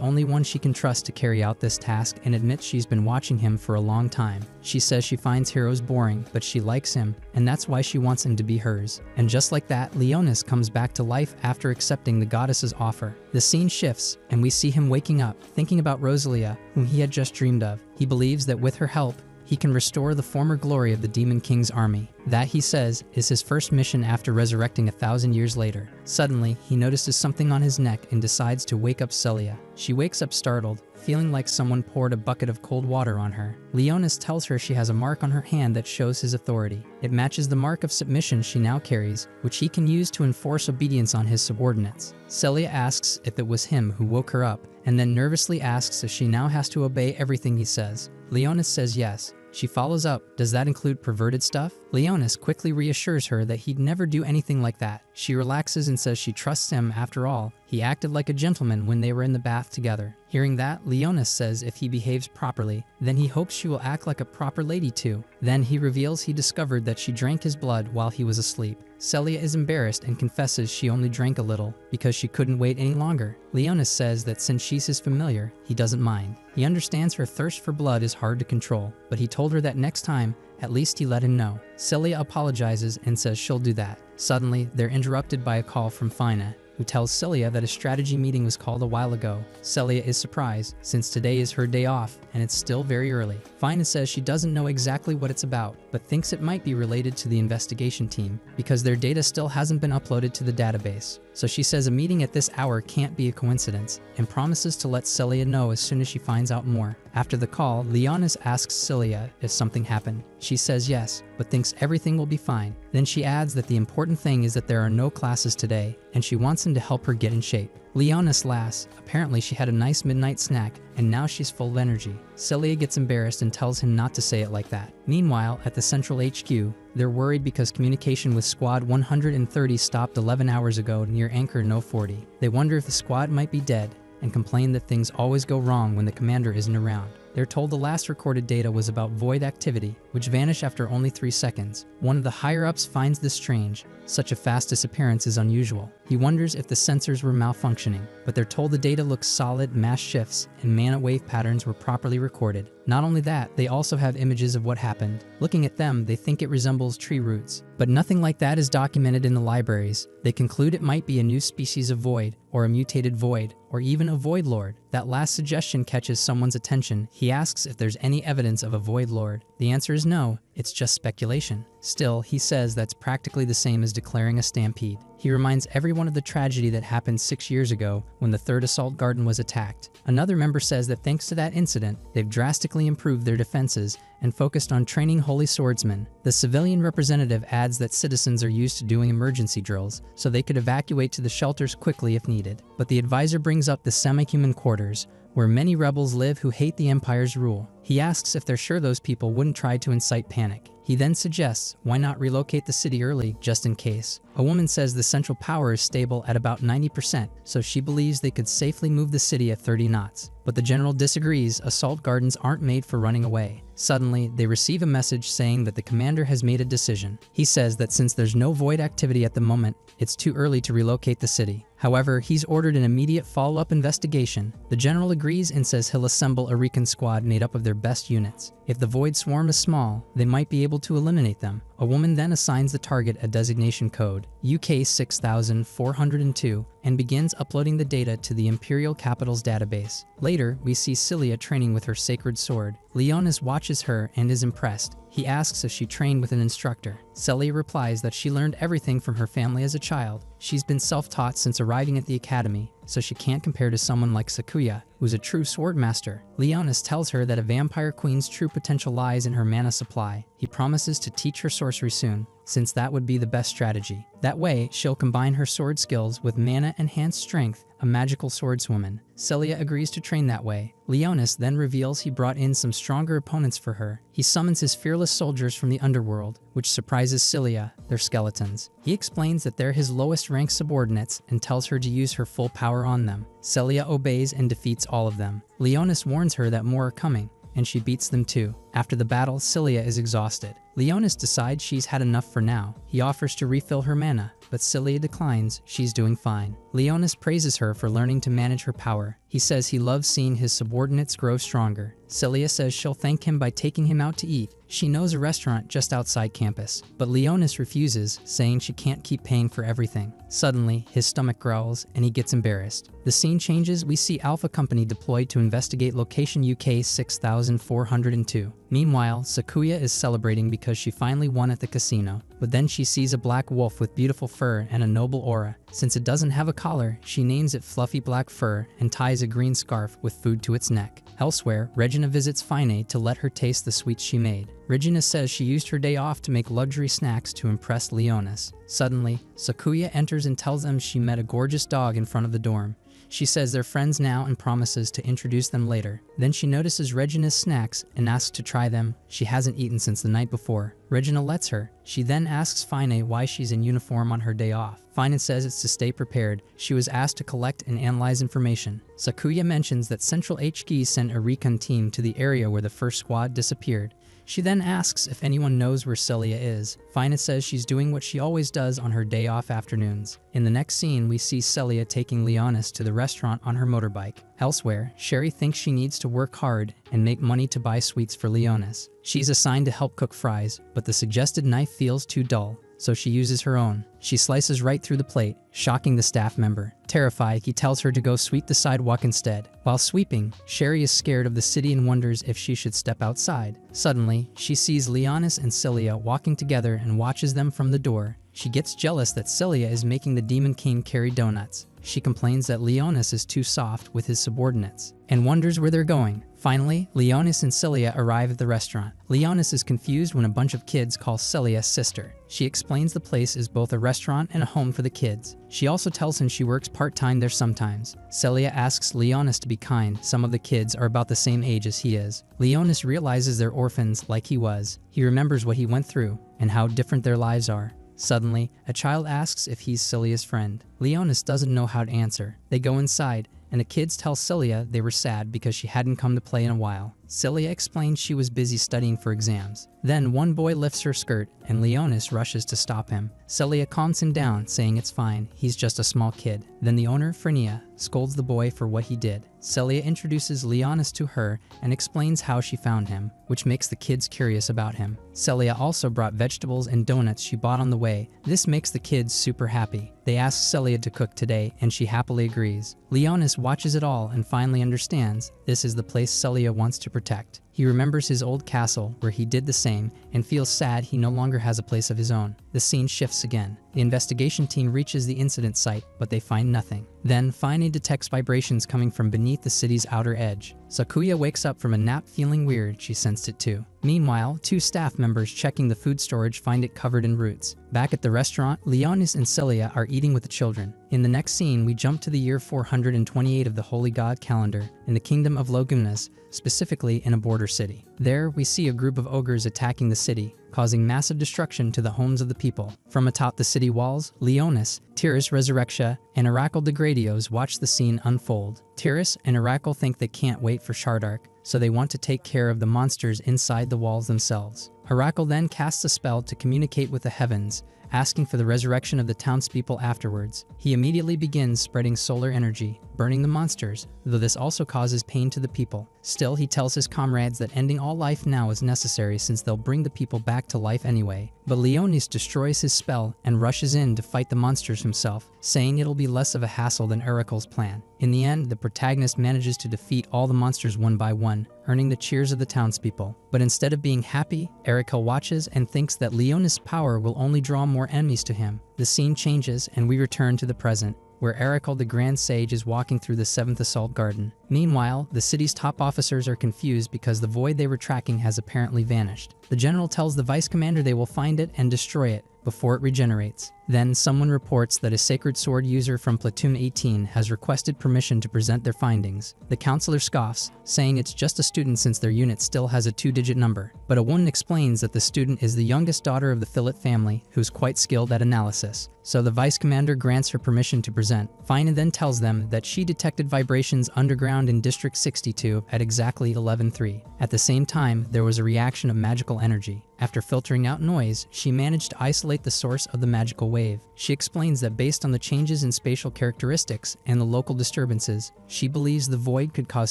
only one she can trust to carry out this task and admits she's been watching him for a long time. She says she finds heroes boring, but she likes him, and that's why she wants him to be hers. And just like that, Leonis comes back to life after accepting the goddess's offer. The scene shifts, and we see him waking up, thinking about Rosalia, whom he had just dreamed of. He believes that with her help, he can restore the former glory of the Demon King's army. That, he says, is his first mission after resurrecting 1,000 years later. Suddenly, he notices something on his neck and decides to wake up Celia. She wakes up startled, feeling like someone poured a bucket of cold water on her. Leonis tells her she has a mark on her hand that shows his authority. It matches the mark of submission she now carries, which he can use to enforce obedience on his subordinates. Celia asks if it was him who woke her up, and then nervously asks if she now has to obey everything he says. Leonis says yes. She follows up, does that include perverted stuff? Leonis quickly reassures her that he'd never do anything like that. She relaxes and says she trusts him after all. He acted like a gentleman when they were in the bath together. Hearing that, Leonis says if he behaves properly, then he hopes she will act like a proper lady too. Then he reveals he discovered that she drank his blood while he was asleep. Celia is embarrassed and confesses she only drank a little because she couldn't wait any longer. Leonis says that since she's his familiar, he doesn't mind. He understands her thirst for blood is hard to control, but he told her that next time, at least he let him know. Celia apologizes and says she'll do that. Suddenly, they're interrupted by a call from Fina, who tells Celia that a strategy meeting was called a while ago. Celia is surprised, since today is her day off, and it's still very early. Fina says she doesn't know exactly what it's about, but thinks it might be related to the investigation team, because their data still hasn't been uploaded to the database. So she says a meeting at this hour can't be a coincidence, and promises to let Celia know as soon as she finds out more. After the call, Leonis asks Celia if something happened. She says yes, but thinks everything will be fine. Then she adds that the important thing is that there are no classes today, and she wants him to help her get in shape. Leonis laughs. Apparently she had a nice midnight snack, and now she's full of energy. Celia gets embarrassed and tells him not to say it like that. Meanwhile, at the Central HQ, they're worried because communication with Squad 130 stopped 11 hours ago near Anchor No 40. They wonder if the squad might be dead, and complain that things always go wrong when the commander isn't around. They're told the last recorded data was about void activity, which vanished after only 3 seconds. One of the higher-ups finds this strange. Such a fast disappearance is unusual. He wonders if the sensors were malfunctioning, but they're told the data looks solid, mass shifts, and mana wave patterns were properly recorded. Not only that, they also have images of what happened. Looking at them, they think it resembles tree roots. But nothing like that is documented in the libraries. They conclude it might be a new species of void, or a mutated void, or even a void lord. That last suggestion catches someone's attention. He asks if there's any evidence of a void lord. The answer is no, it's just speculation. Still, he says that's practically the same as declaring a stampede. He reminds everyone of the tragedy that happened 6 years ago when the 3rd Assault Garden was attacked. Another member says that thanks to that incident, they've drastically improved their defenses and focused on training holy swordsmen. The civilian representative adds that citizens are used to doing emergency drills, so they could evacuate to the shelters quickly if needed. But the advisor brings up the semi-human quarters, where many rebels live who hate the Empire's rule. He asks if they're sure those people wouldn't try to incite panic. He then suggests, why not relocate the city early, just in case? A woman says the central power is stable at about 90%, so she believes they could safely move the city at 30 knots. But the general disagrees. Assault gardens aren't made for running away. Suddenly, they receive a message saying that the commander has made a decision. He says that since there's no void activity at the moment, it's too early to relocate the city. However, he's ordered an immediate follow-up investigation. The general agrees and says he'll assemble a recon squad made up of their best units. If the void swarm is small, they might be able to eliminate them. A woman then assigns the target a designation code, UK 6402, and begins uploading the data to the Imperial Capital's database. Later, we see Celia training with her sacred sword. Leonis watches her and is impressed. He asks if she trained with an instructor. Celia replies that she learned everything from her family as a child. She's been self-taught since arriving at the academy, so she can't compare to someone like Sakuya, who's a true sword master. Leonis tells her that a vampire queen's true potential lies in her mana supply. He promises to teach her sorcery soon, since that would be the best strategy. That way, she'll combine her sword skills with mana-enhanced strength, a magical swordswoman. Celia agrees to train that way. Leonis then reveals he brought in some stronger opponents for her. He summons his fearless soldiers from the underworld, which surprises Celia. They're skeletons. He explains that they're his lowest ranked subordinates and tells her to use her full power on them. Celia obeys and defeats all of them. Leonis warns her that more are coming, and she beats them too. After the battle, Celia is exhausted. Leonis decides she's had enough for now. He offers to refill her mana, but Celia declines. She's doing fine. Leonis praises her for learning to manage her power. He says he loves seeing his subordinates grow stronger. Celia says she'll thank him by taking him out to eat. She knows a restaurant just outside campus, but Leonis refuses, saying she can't keep paying for everything. Suddenly, his stomach growls, and he gets embarrassed. The scene changes. We see Alpha Company deployed to investigate location UK 6402. Meanwhile, Sakuya is celebrating because she finally won at the casino, but then she sees a black wolf with beautiful fur and a noble aura. Since it doesn't have a collar, she names it Fluffy Black Fur and ties a green scarf with food to its neck. Elsewhere, Regina visits Fine to let her taste the sweets she made. Regina says she used her day off to make luxury snacks to impress Leonis. Suddenly, Sakuya enters and tells them she met a gorgeous dog in front of the dorm. She says they're friends now and promises to introduce them later. Then she notices Regina's snacks and asks to try them. She hasn't eaten since the night before. Regina lets her. She then asks Fine why she's in uniform on her day off. Fine says it's to stay prepared. She was asked to collect and analyze information. Sakuya mentions that Central HQ sent a recon team to the area where the first squad disappeared. She then asks if anyone knows where Celia is. Fina says she's doing what she always does on her day off afternoons. In the next scene, we see Celia taking Leonis to the restaurant on her motorbike. Elsewhere, Sherry thinks she needs to work hard and make money to buy sweets for Leonis. She's assigned to help cook fries, but the suggested knife feels too dull, so she uses her own. She slices right through the plate, shocking the staff member. Terrified, he tells her to go sweep the sidewalk instead. While sweeping, Sherry is scared of the city and wonders if she should step outside. Suddenly, she sees Leonis and Celia walking together and watches them from the door. She gets jealous that Celia is making the Demon King carry donuts. She complains that Leonis is too soft with his subordinates, and wonders where they're going. Finally, Leonis and Celia arrive at the restaurant. Leonis is confused when a bunch of kids call Celia sister. She explains the place is both a restaurant and a home for the kids. She also tells him she works part-time there sometimes. Celia asks Leonis to be kind. Some of the kids are about the same age as he is. Leonis realizes they're orphans like he was. He remembers what he went through and how different their lives are. Suddenly, a child asks if he's Celia's friend. Leonis doesn't know how to answer. They go inside, and the kids tell Celia they were sad because she hadn't come to play in a while. Celia explains she was busy studying for exams. Then one boy lifts her skirt, and Leonis rushes to stop him. Celia calms him down, saying it's fine, he's just a small kid. Then the owner, Frenia, scolds the boy for what he did. Celia introduces Leonis to her and explains how she found him, which makes the kids curious about him. Celia also brought vegetables and donuts she bought on the way. This makes the kids super happy. They ask Celia to cook today, and she happily agrees. Leonis watches it all and finally understands this is the place Celia wants to protect. He remembers his old castle, where he did the same, and feels sad he no longer has a place of his own. The scene shifts again. The investigation team reaches the incident site, but they find nothing. Then, Fine detects vibrations coming from beneath the city's outer edge. Sakuya wakes up from a nap feeling weird. She sensed it too. Meanwhile, two staff members checking the food storage find it covered in roots. Back at the restaurant, Leonis and Celia are eating with the children. In the next scene, we jump to the year 428 of the Holy God calendar, in the kingdom of Logunas, specifically in a border city. There, we see a group of ogres attacking the city, causing massive destruction to the homes of the people. From atop the city walls, Leonis, Tiris Resurrectia, and Oracle de Gradios watch the scene unfold. Tiris and Oracle think they can't wait for Shardark, so they want to take care of the monsters inside the walls themselves. Oracle then casts a spell to communicate with the heavens. asking for the resurrection of the townspeople afterwards. He immediately begins spreading solar energy, burning the monsters, though this also causes pain to the people. Still, he tells his comrades that ending all life now is necessary since they'll bring the people back to life anyway. But Leonis destroys his spell and rushes in to fight the monsters himself, saying it'll be less of a hassle than Ericle's plan. In the end, the protagonist manages to defeat all the monsters one by one, earning the cheers of the townspeople. But instead of being happy, Ericle watches and thinks that Leonis' power will only draw more enemies to him. The scene changes and we return to the present, where Ericle the Grand Sage is walking through the 7th Assault Garden. Meanwhile, the city's top officers are confused because the void they were tracking has apparently vanished. The general tells the vice commander they will find it and destroy it before it regenerates. Then someone reports that a sacred sword user from Platoon 18 has requested permission to present their findings. The counselor scoffs, saying it's just a student since their unit still has a 2-digit number. But a woman explains that the student is the youngest daughter of the Philip family, who's quite skilled at analysis. So the vice commander grants her permission to present. Finan then tells them that she detected vibrations underground in District 62 at exactly 11:03. At the same time, there was a reaction of magical energy. After filtering out noise, she managed to isolate the source of the magical wave. She explains that based on the changes in spatial characteristics and the local disturbances, she believes the void could cause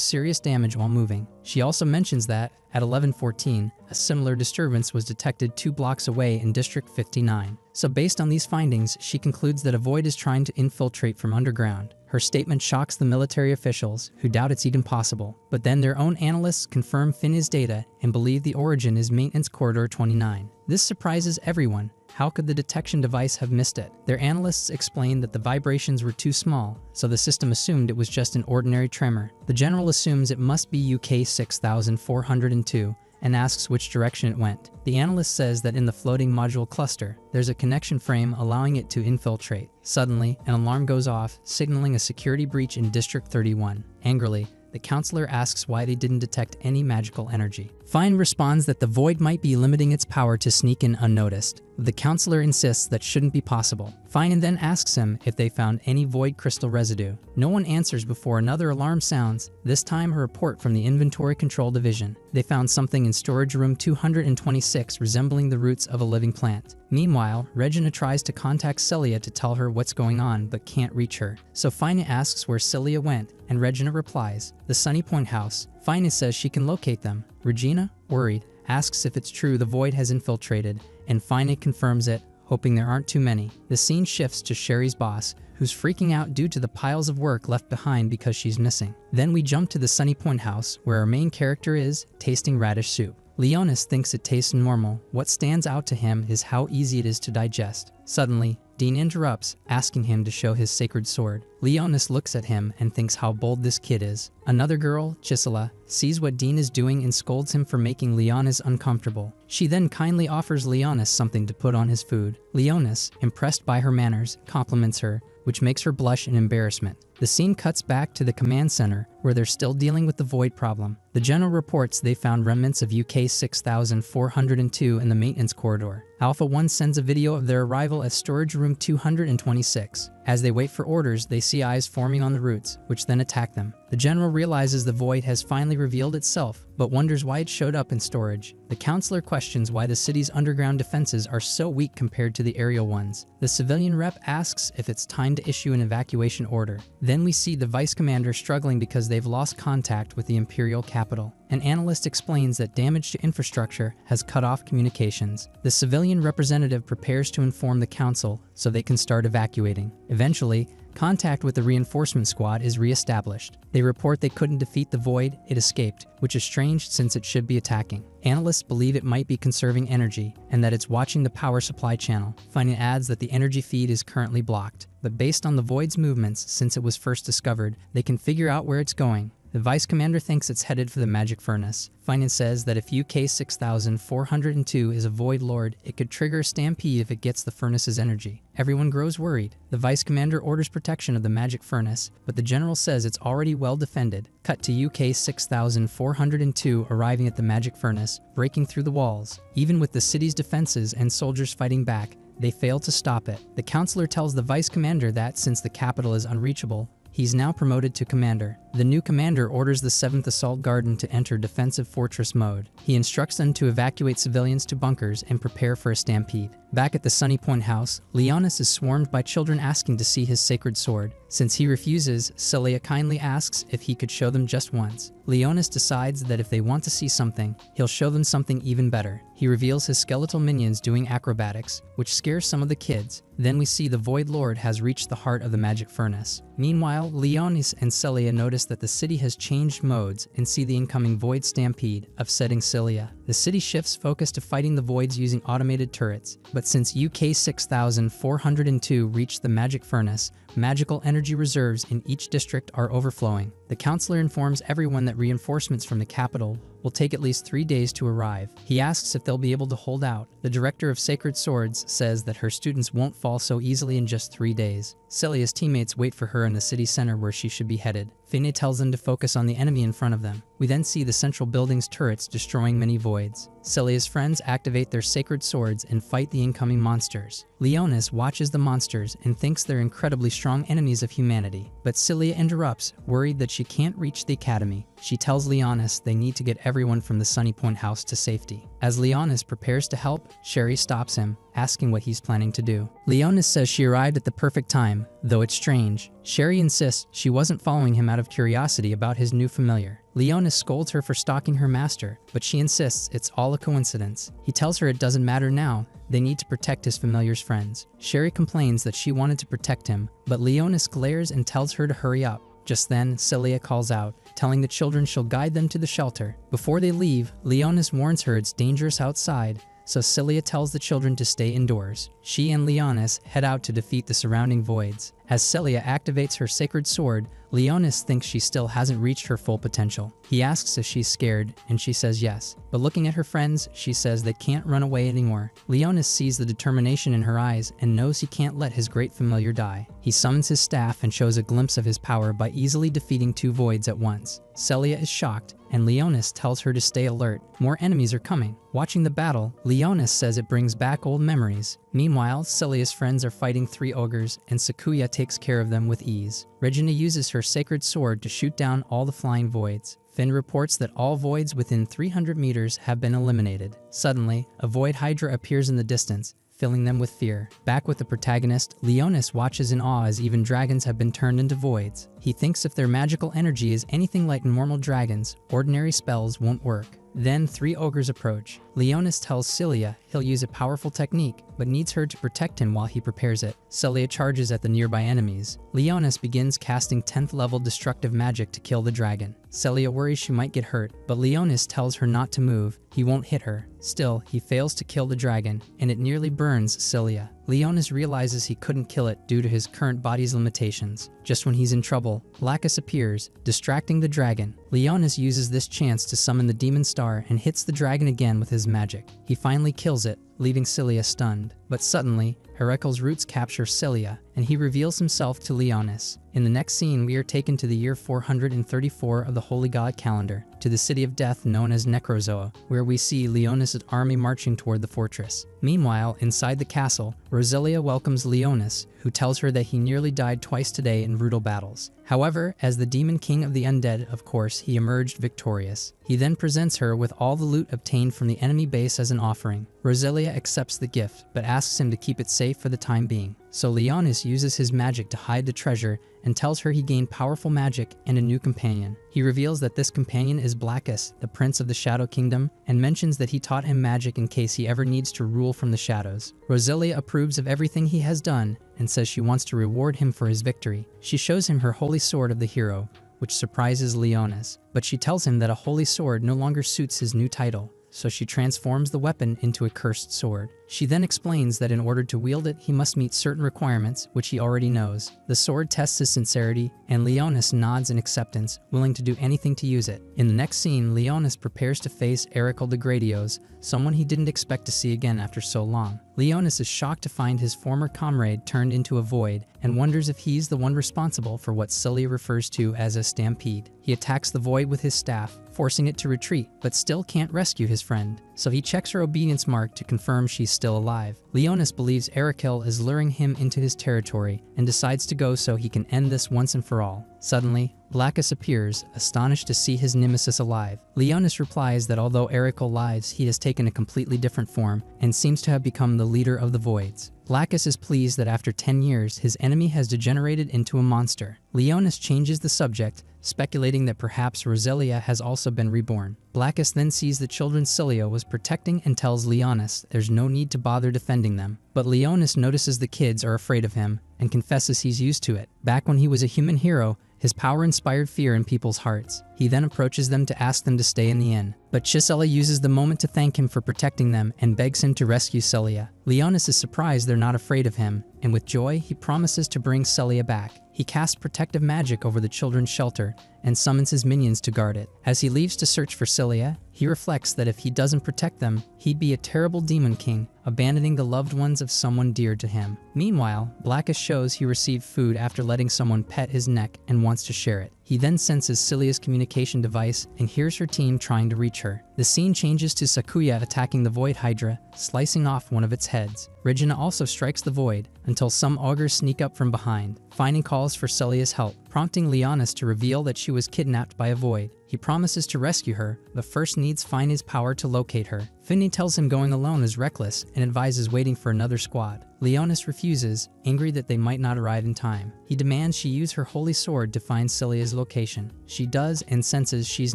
serious damage while moving. She also mentions that, at 11:14, a similar disturbance was detected 2 blocks away in District 59. So based on these findings, she concludes that a void is trying to infiltrate from underground. Her statement shocks the military officials, who doubt it's even possible. But then their own analysts confirm Fin's data and believe the origin is Maintenance Corridor 29. This surprises everyone. How could the detection device have missed it? Their analysts explain that the vibrations were too small, so the system assumed it was just an ordinary tremor. The general assumes it must be UK 6402 and asks which direction it went. The analyst says that in the floating module cluster, there's a connection frame allowing it to infiltrate. Suddenly, an alarm goes off, signaling a security breach in District 31. Angrily, the counselor asks why they didn't detect any magical energy. Fine responds that the void might be limiting its power to sneak in unnoticed. The counselor insists that shouldn't be possible. Fine then asks him if they found any void crystal residue. No one answers before another alarm sounds, this time a report from the Inventory Control Division. They found something in storage room 226 resembling the roots of a living plant. Meanwhile, Regina tries to contact Celia to tell her what's going on but can't reach her. So Fina asks where Celia went, and Regina replies, the Sunny Point house. Fina says she can locate them. Regina, worried, asks if it's true the void has infiltrated, and Fina confirms it, hoping there aren't too many. The scene shifts to Sherry's boss, who's freaking out due to the piles of work left behind because she's missing. Then we jump to the Sunny Point house, where our main character is tasting radish soup. Leonis thinks it tastes normal. What stands out to him is how easy it is to digest. Suddenly, Dean interrupts, asking him to show his sacred sword. Leonis looks at him and thinks how bold this kid is. Another girl, Chisela, sees what Dean is doing and scolds him for making Leonis uncomfortable. She then kindly offers Leonis something to put on his food. Leonis, impressed by her manners, compliments her, which makes her blush in embarrassment. The scene cuts back to the command center, where they're still dealing with the void problem. The general reports they found remnants of UK 6402 in the maintenance corridor. Alpha 1 sends a video of their arrival at storage room 226. As they wait for orders, they see eyes forming on the roots, which then attack them. The general realizes the void has finally revealed itself, but wonders why it showed up in storage. The counselor questions why the city's underground defenses are so weak compared to the aerial ones. The civilian rep asks if it's time to issue an evacuation order. Then we see the vice commander struggling because they've lost contact with the imperial capital. An analyst explains that damage to infrastructure has cut off communications. The civilian representative prepares to inform the council so they can start evacuating. Eventually, contact with the reinforcement squad is re-established. They report they couldn't defeat the void, it escaped, which is strange since it should be attacking. Analysts believe it might be conserving energy and that it's watching the power supply channel. Finding adds that the energy feed is currently blocked, but based on the void's movements since it was first discovered, they can figure out where it's going. The vice commander thinks it's headed for the magic furnace. Finan says that if UK 6402 is a void lord, it could trigger a stampede if it gets the furnace's energy. Everyone grows worried. The vice commander orders protection of the magic furnace, but the general says it's already well defended. Cut to UK 6402 arriving at the magic furnace, breaking through the walls. Even with the city's defenses and soldiers fighting back, they fail to stop it. The counselor tells the vice commander that since the capital is unreachable, he's now promoted to commander. The new commander orders the 7th Assault Garden to enter defensive fortress mode. He instructs them to evacuate civilians to bunkers and prepare for a stampede. Back at the Sunny Point house, Leonis is swarmed by children asking to see his sacred sword. Since he refuses, Celia kindly asks if he could show them just once. Leonis decides that if they want to see something, he'll show them something even better. He reveals his skeletal minions doing acrobatics, which scares some of the kids. Then we see the Void Lord has reached the heart of the magic furnace. Meanwhile, Leonis and Celia notice that the city has changed modes and see the incoming Void Stampede, upsetting Celia. The city shifts focus to fighting the Voids using automated turrets, but since UK 6402 reached the magic furnace, magical energy reserves in each district are overflowing. The counselor informs everyone that reinforcements from the capital will take at least 3 days to arrive. He asks if they'll be able to hold out. The director of Sacred Swords says that her students won't fall so easily in just 3 days. Celia's teammates wait for her in the city center where she should be headed. Fine tells them to focus on the enemy in front of them. We then see the central building's turrets destroying many voids. Celia's friends activate their sacred swords and fight the incoming monsters. Leonis watches the monsters and thinks they're incredibly strong enemies of humanity. But Celia interrupts, worried that she can't reach the academy. She tells Leonis they need to get everyone from the Sunny Point house to safety. As Leonis prepares to help, Sherry stops him, asking what he's planning to do. Leonis says she arrived at the perfect time, though it's strange. Sherry insists she wasn't following him out of curiosity about his new familiar. Leonis scolds her for stalking her master, but she insists it's all a coincidence. He tells her it doesn't matter now, they need to protect his familiar's friends. Sherry complains that she wanted to protect him, but Leonis glares and tells her to hurry up. Just then, Celia calls out, telling the children she'll guide them to the shelter. Before they leave, Leonis warns her it's dangerous outside, so Celia tells the children to stay indoors. She and Leonis head out to defeat the surrounding voids. As Celia activates her sacred sword, Leonis thinks she still hasn't reached her full potential. He asks if she's scared, and she says yes. But looking at her friends, she says they can't run away anymore. Leonis sees the determination in her eyes and knows he can't let his great familiar die. He summons his staff and shows a glimpse of his power by easily defeating 2 voids at once. Celia is shocked, and Leonis tells her to stay alert. More enemies are coming. Watching the battle, Leonis says it brings back old memories. Meanwhile, Celia's friends are fighting 3 ogres, and Sakuya takes care of them with ease. Regina uses her sacred sword to shoot down all the flying voids. Finn reports that all voids within 300 meters have been eliminated. Suddenly, a void hydra appears in the distance, filling them with fear. Back with the protagonist, Leonis watches in awe as even dragons have been turned into voids. He thinks if their magical energy is anything like normal dragons, ordinary spells won't work. Then 3 ogres approach. Leonis tells Celia he'll use a powerful technique, but needs her to protect him while he prepares it. Celia charges at the nearby enemies. Leonis begins casting 10th level destructive magic to kill the dragon. Celia worries she might get hurt, but Leonis tells her not to move. He won't hit her. Still, he fails to kill the dragon, and it nearly burns Celia. Leonis realizes he couldn't kill it due to his current body's limitations. Just when he's in trouble, Lacus appears, distracting the dragon. Leonis uses this chance to summon the demon star and hits the dragon again with his magic. He finally kills it, leaving Celia stunned. But suddenly, Heracle's roots capture Celia, and he reveals himself to Leonis. In the next scene, we are taken to the year 434 of the Holy God calendar, to the city of death known as Necrozoa, where we see Leonis' army marching toward the fortress. Meanwhile, inside the castle, Roselia welcomes Leonis, who tells her that he nearly died twice today in brutal battles. However, as the demon king of the undead, of course, he emerged victorious. He then presents her with all the loot obtained from the enemy base as an offering. Roselia accepts the gift, but asks him to keep it safe for the time being. So Leonis uses his magic to hide the treasure and tells her he gained powerful magic and a new companion. He reveals that this companion is Blackus, the prince of the Shadow Kingdom, and mentions that he taught him magic in case he ever needs to rule from the shadows. Roselia approves of everything he has done and says she wants to reward him for his victory. She shows him her holy sword of the hero, which surprises Leonis, but she tells him that a holy sword no longer suits his new title, so she transforms the weapon into a cursed sword. She then explains that in order to wield it, he must meet certain requirements, which he already knows. The sword tests his sincerity, and Leonis nods in acceptance, willing to do anything to use it. In the next scene, Leonis prepares to face Erical de Gradios, someone he didn't expect to see again after so long. Leonis is shocked to find his former comrade turned into a void, and wonders if he's the one responsible for what Celia refers to as a stampede. He attacks the void with his staff, forcing it to retreat, but still can't rescue his friend. so he checks her obedience mark to confirm she's still alive. Leonis believes Erekil is luring him into his territory and decides to go so he can end this once and for all. Suddenly, Blackus appears, astonished to see his nemesis alive. Leonis replies that although Erekil lives, he has taken a completely different form and seems to have become the leader of the Voids. Blackus is pleased that after 10 years, his enemy has degenerated into a monster. Leonis changes the subject, speculating that perhaps Roselia has also been reborn. Blackus then sees the children Cilia was protecting and tells Leonis there's no need to bother defending them. But Leonis notices the kids are afraid of him and confesses he's used to it. Back when he was a human hero, his power inspired fear in people's hearts. He then approaches them to ask them to stay in the inn. But Chisella uses the moment to thank him for protecting them and begs him to rescue Celia. Leonis is surprised they're not afraid of him, and with joy, he promises to bring Celia back. He casts protective magic over the children's shelter and summons his minions to guard it. As he leaves to search for Celia, he reflects that if he doesn't protect them, he'd be a terrible demon king, abandoning the loved ones of someone dear to him. Meanwhile, Blackus shows he received food after letting someone pet his neck and wants to share it. He then senses Celia's communication device and hears her team trying to reach her. The scene changes to Sakuya attacking the Void Hydra, slicing off one of its heads. Regina also strikes the Void until some augurs sneak up from behind. Finding calls for Celia's help, prompting Leonis to reveal that she was kidnapped by a Void. He promises to rescue her, but first needs Fine's power to locate her. Finny tells him going alone is reckless and advises waiting for another squad. Leonis refuses, angry that they might not arrive in time. He demands she use her holy sword to find Celia's location. She does and senses she's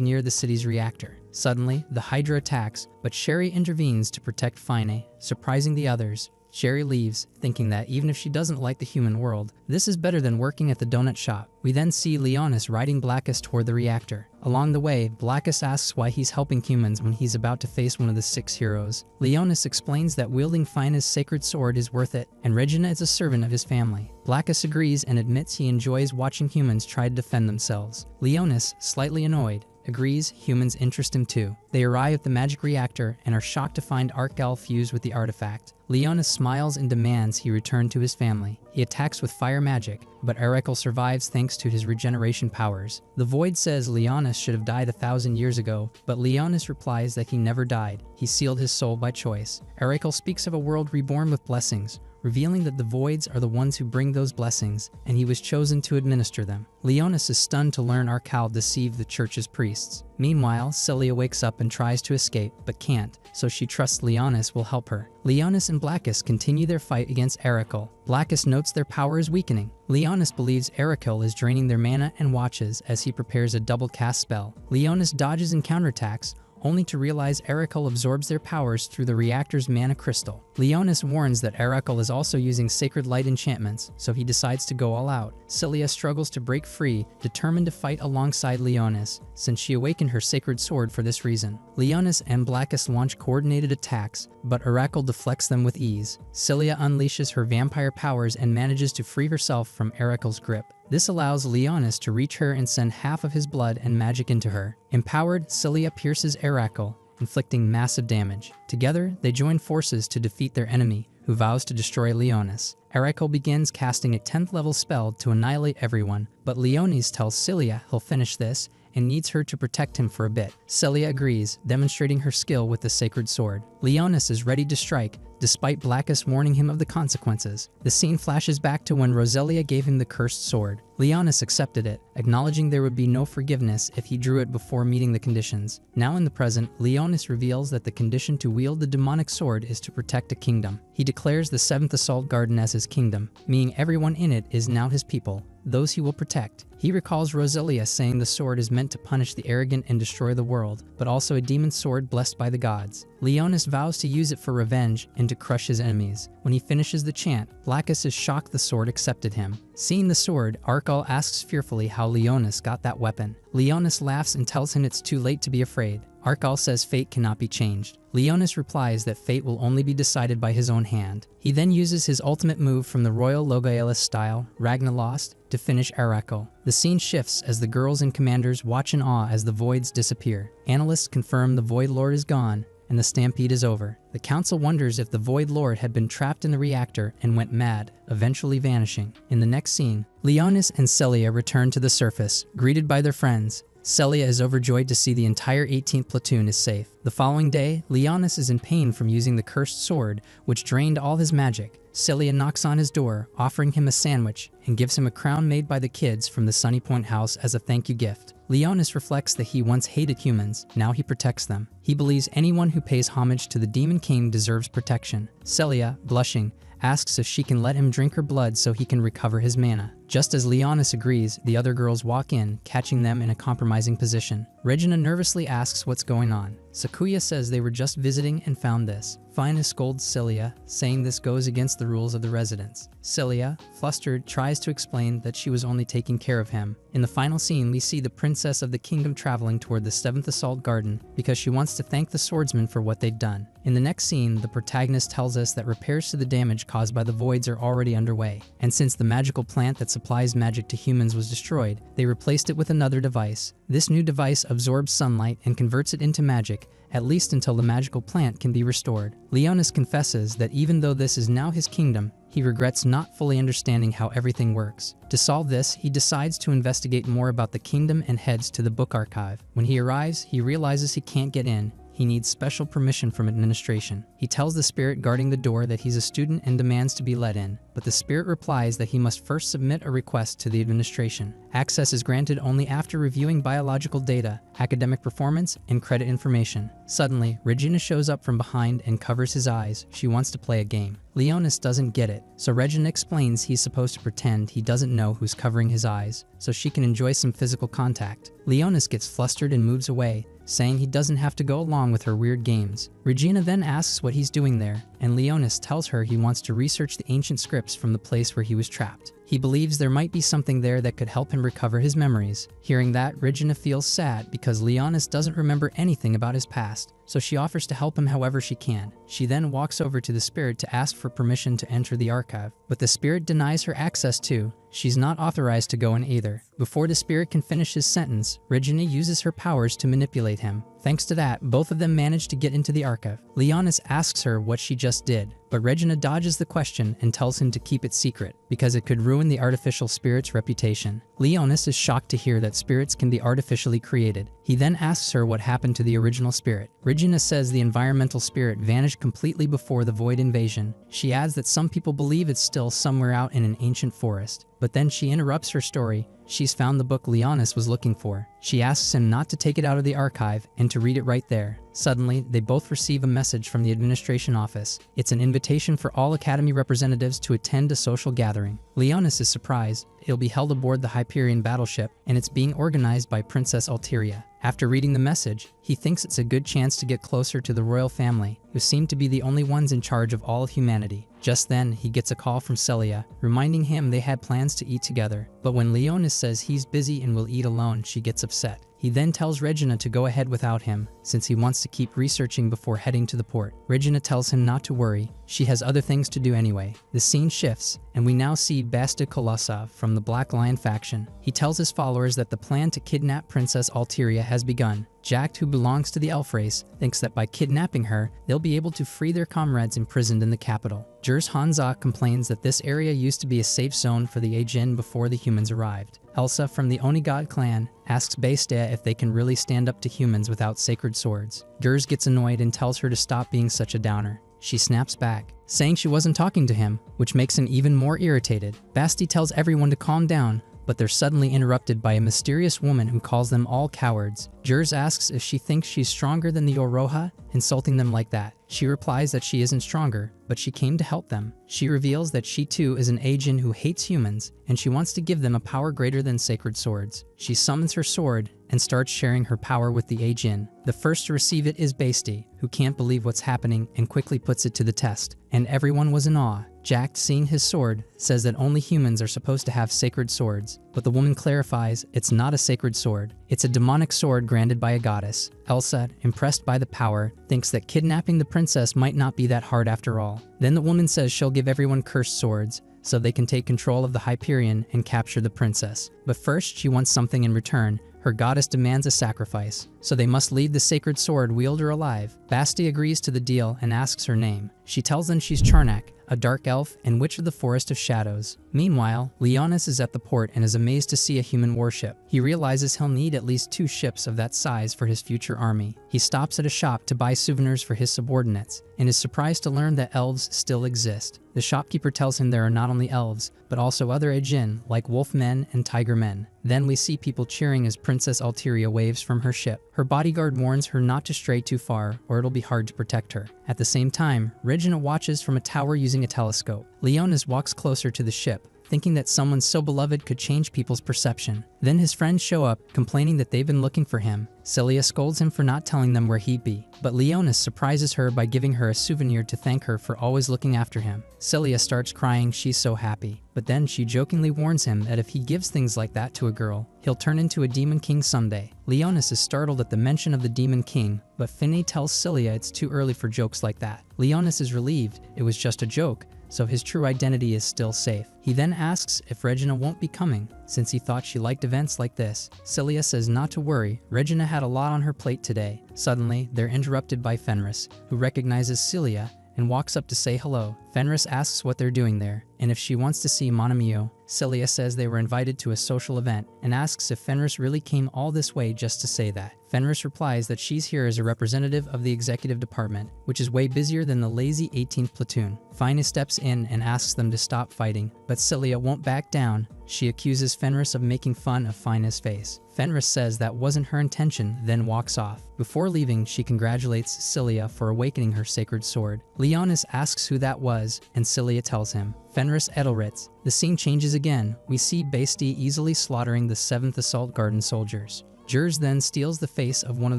near the city's reactor. Suddenly, the Hydra attacks, but Sherry intervenes to protect Fine, surprising the others. Sherry leaves, thinking that even if she doesn't like the human world, this is better than working at the donut shop. We then see Leonis riding Blackus toward the reactor. Along the way, Blackus asks why he's helping humans when he's about to face one of the 6 heroes. Leonis explains that wielding Fine's sacred sword is worth it, and Regina is a servant of his family. Blackus agrees and admits he enjoys watching humans try to defend themselves. Leonis, slightly annoyed, agrees humans interest him too. They arrive at the magic reactor and are shocked to find Arkel fused with the artifact. Leonis smiles and demands he return to his family. He attacks with fire magic, but Erekil survives thanks to his regeneration powers. The Void says Leonis should have died 1,000 years ago, but Leonis replies that he never died. He sealed his soul by choice. Erekil speaks of a world reborn with blessings, revealing that the Voids are the ones who bring those blessings, and he was chosen to administer them. Leonis is stunned to learn Arkel deceived the church's priests. Meanwhile, Celia wakes up and tries to escape, but can't, so she trusts Leonis will help her. Leonis and Blackus continue their fight against Erekil. Blackus notes their power is weakening. Leonis believes Erekil is draining their mana and watches as he prepares a double cast spell. Leonis dodges and counterattacks, only to realize Erekil absorbs their powers through the reactor's mana crystal. Leonis warns that Erekil is also using sacred light enchantments, so he decides to go all out. Celia struggles to break free, determined to fight alongside Leonis, since she awakened her sacred sword for this reason. Leonis and Blackus launch coordinated attacks, but Erekil deflects them with ease. Celia unleashes her vampire powers and manages to free herself from Erekil's grip. This allows Leonis to reach her and send half of his blood and magic into her. Empowered, Celia pierces Erekil, inflicting massive damage. Together, they join forces to defeat their enemy, who vows to destroy Leonis. Erekil begins casting a 10th level spell to annihilate everyone, but Leonis tells Celia he'll finish this and needs her to protect him for a bit. Celia agrees, demonstrating her skill with the sacred sword. Leonis is ready to strike, despite Blackus warning him of the consequences. The scene flashes back to when Roselia gave him the cursed sword. Leonis accepted it, acknowledging there would be no forgiveness if he drew it before meeting the conditions. Now in the present, Leonis reveals that the condition to wield the demonic sword is to protect a kingdom. He declares the 7th Assault Garden as his kingdom, meaning everyone in it is now his people, those he will protect. He recalls Roselia saying the sword is meant to punish the arrogant and destroy the world, but also a demon sword blessed by the gods. Leonis vows to use it for revenge and to crush his enemies. When he finishes the chant, Blackus is shocked the sword accepted him. Seeing the sword, Arkel asks fearfully how Leonis got that weapon. Leonis laughs and tells him it's too late to be afraid. Arkel says fate cannot be changed. Leonis replies that fate will only be decided by his own hand. He then uses his ultimate move from the Royal Logaelis style, Ragnalost, to finish Erekil. The scene shifts as the girls and commanders watch in awe as the Voids disappear. Analysts confirm the Void Lord is gone, and the stampede is over. The council wonders if the Void Lord had been trapped in the reactor and went mad, eventually vanishing. In the next scene, Leonis and Celia return to the surface, greeted by their friends. Celia is overjoyed to see the entire 18th platoon is safe. The The following day, Leonis is in pain from using the cursed sword, which drained all his magic. Celia knocks on his door, offering him a sandwich, and gives him a crown made by the kids from the Sunny Point house as a thank you gift. Leonis reflects that he once hated humans, now he protects them. He believes anyone who pays homage to the Demon King deserves protection. Celia, blushing, asks if she can let him drink her blood so he can recover his mana. Just as Leonis agrees, the other girls walk in, catching them in a compromising position. Regina nervously asks what's going on. Sakuya says they were just visiting and found this. Fina scolds Celia, saying this goes against the rules of the residence. Celia, flustered, tries to explain that she was only taking care of him. In the final scene, we see the princess of the kingdom traveling toward the 7th Assault Garden because she wants to thank the swordsmen for what they've done. In the next scene, the protagonist tells us that repairs to the damage caused by the voids are already underway, and since the magical plant that supplies magic to humans was destroyed, they replaced it with another device. This new device absorbs sunlight and converts it into magic, at least until the magical plant can be restored. Leonis confesses that even though this is now his kingdom, he regrets not fully understanding how everything works. To solve this, he decides to investigate more about the kingdom and heads to the book archive. When he arrives, he realizes he can't get in. He needs special permission from administration. He tells the spirit guarding the door that he's a student and demands to be let in, but the spirit replies that he must first submit a request to the administration. Access is granted only after reviewing biological data, academic performance, and credit information. Suddenly, Regina shows up from behind and covers his eyes. She wants to play a game. Leonis doesn't get it, so Regina explains he's supposed to pretend he doesn't know who's covering his eyes, so she can enjoy some physical contact. Leonis gets flustered and moves away, saying he doesn't have to go along with her weird games. Regina then asks what he's doing there, and Leonis tells her he wants to research the ancient scripts from the place where he was trapped. He believes there might be something there that could help him recover his memories. Hearing that, Regina feels sad because Leonis doesn't remember anything about his past, so she offers to help him however she can. She then walks over to the spirit to ask for permission to enter the archive, but the spirit denies her access too. She's not authorized to go in either. Before the spirit can finish his sentence, Regina uses her powers to manipulate him. Thanks to that, both of them manage to get into the archive. Leonis asks her what she just did, but Regina dodges the question and tells him to keep it secret, because it could ruin the artificial spirit's reputation. Leonis is shocked to hear that spirits can be artificially created. He then asks her what happened to the original spirit. Regina says the environmental spirit vanished completely before the void invasion. She adds that some people believe it's still somewhere out in an ancient forest. But then she interrupts her story. She's found the book Leonis was looking for. She asks him not to take it out of the archive and to read it right there. Suddenly, they both receive a message from the administration office. It's an invitation for all Academy representatives to attend a social gathering. Leonis is surprised. It'll be held aboard the Hyperion battleship, and it's being organized by Princess Alteria. After reading the message, he thinks it's a good chance to get closer to the royal family, who seem to be the only ones in charge of all of humanity. Just then, he gets a call from Celia, reminding him they had plans to eat together. But when Leonis says he's busy and will eat alone, she gets upset. He then tells Regina to go ahead without him, since he wants to keep researching before heading to the port. Regina tells him not to worry, she has other things to do anyway. The scene shifts, and we now see Basta Kolosov from the Black Lion faction. He tells his followers that the plan to kidnap Princess Alteria has begun. Jack, who belongs to the elf race, thinks that by kidnapping her, they'll be able to free their comrades imprisoned in the capital. Jurs Hanza complains that this area used to be a safe zone for the Ajin before the humans arrived. Elsa from the Onigod clan asks Bastea if they can really stand up to humans without sacred swords. Jurs gets annoyed and tells her to stop being such a downer. She snaps back, saying she wasn't talking to him, which makes him even more irritated. Basti tells everyone to calm down, but they're suddenly interrupted by a mysterious woman who calls them all cowards. Jurs asks if she thinks she's stronger than the Oroha, insulting them like that. She replies that she isn't stronger, but she came to help them. She reveals that she too is an Ajin who hates humans, and she wants to give them a power greater than sacred swords. She summons her sword and starts sharing her power with the Ajin. The first to receive it is Basti, who can't believe what's happening and quickly puts it to the test. And everyone was in awe. Jack, seeing his sword, says that only humans are supposed to have sacred swords, but the woman clarifies it's not a sacred sword. It's a demonic sword granted by a goddess. Elsa, impressed by the power, thinks that kidnapping the princess might not be that hard after all. Then the woman says she'll give everyone cursed swords, so they can take control of the Hyperion and capture the princess. But first, she wants something in return. Her goddess demands a sacrifice. so they must leave the sacred sword wielder alive. Basti agrees to the deal and asks her name. She tells them she's Charnak, a dark elf and witch of the Forest of Shadows. Meanwhile, Leonis is at the port and is amazed to see a human warship. He realizes he'll need at least 2 ships of that size for his future army. He stops at a shop to buy souvenirs for his subordinates, and is surprised to learn that elves still exist. The shopkeeper tells him there are not only elves, but also other Ejin, like wolf men and tiger men. Then we see people cheering as Princess Alteria waves from her ship. Her bodyguard warns her not to stray too far, or it'll be hard to protect her. At the same time, Regina watches from a tower using a telescope. Leonis walks closer to the ship, thinking that someone so beloved could change people's perception. Then his friends show up, complaining that they've been looking for him. Celia scolds him for not telling them where he'd be, but Leonis surprises her by giving her a souvenir to thank her for always looking after him. Celia starts crying, she's so happy, but then she jokingly warns him that if he gives things like that to a girl, he'll turn into a demon king someday. Leonis is startled at the mention of the demon king, but Finney tells Celia it's too early for jokes like that. Leonis is relieved, it was just a joke, so his true identity is still safe. He then asks if Regina won't be coming, since he thought she liked events like this. Celia says not to worry, Regina had a lot on her plate today. Suddenly, they're interrupted by Fenris, who recognizes Celia and walks up to say hello. Fenris asks what they're doing there, and if she wants to see Monamio. Celia says they were invited to a social event, and asks if Fenris really came all this way just to say that. Fenris replies that she's here as a representative of the executive department, which is way busier than the lazy 18th platoon. Fina steps in and asks them to stop fighting, but Celia won't back down. She accuses Fenris of making fun of Fina's face. Fenris says that wasn't her intention, then walks off. Before leaving, she congratulates Celia for awakening her sacred sword. Leonis asks who that was, and Celia tells him. Fenris Edelritz. The scene changes again. We see Basti easily slaughtering the 7th Assault Garden soldiers. Jers then steals the face of one of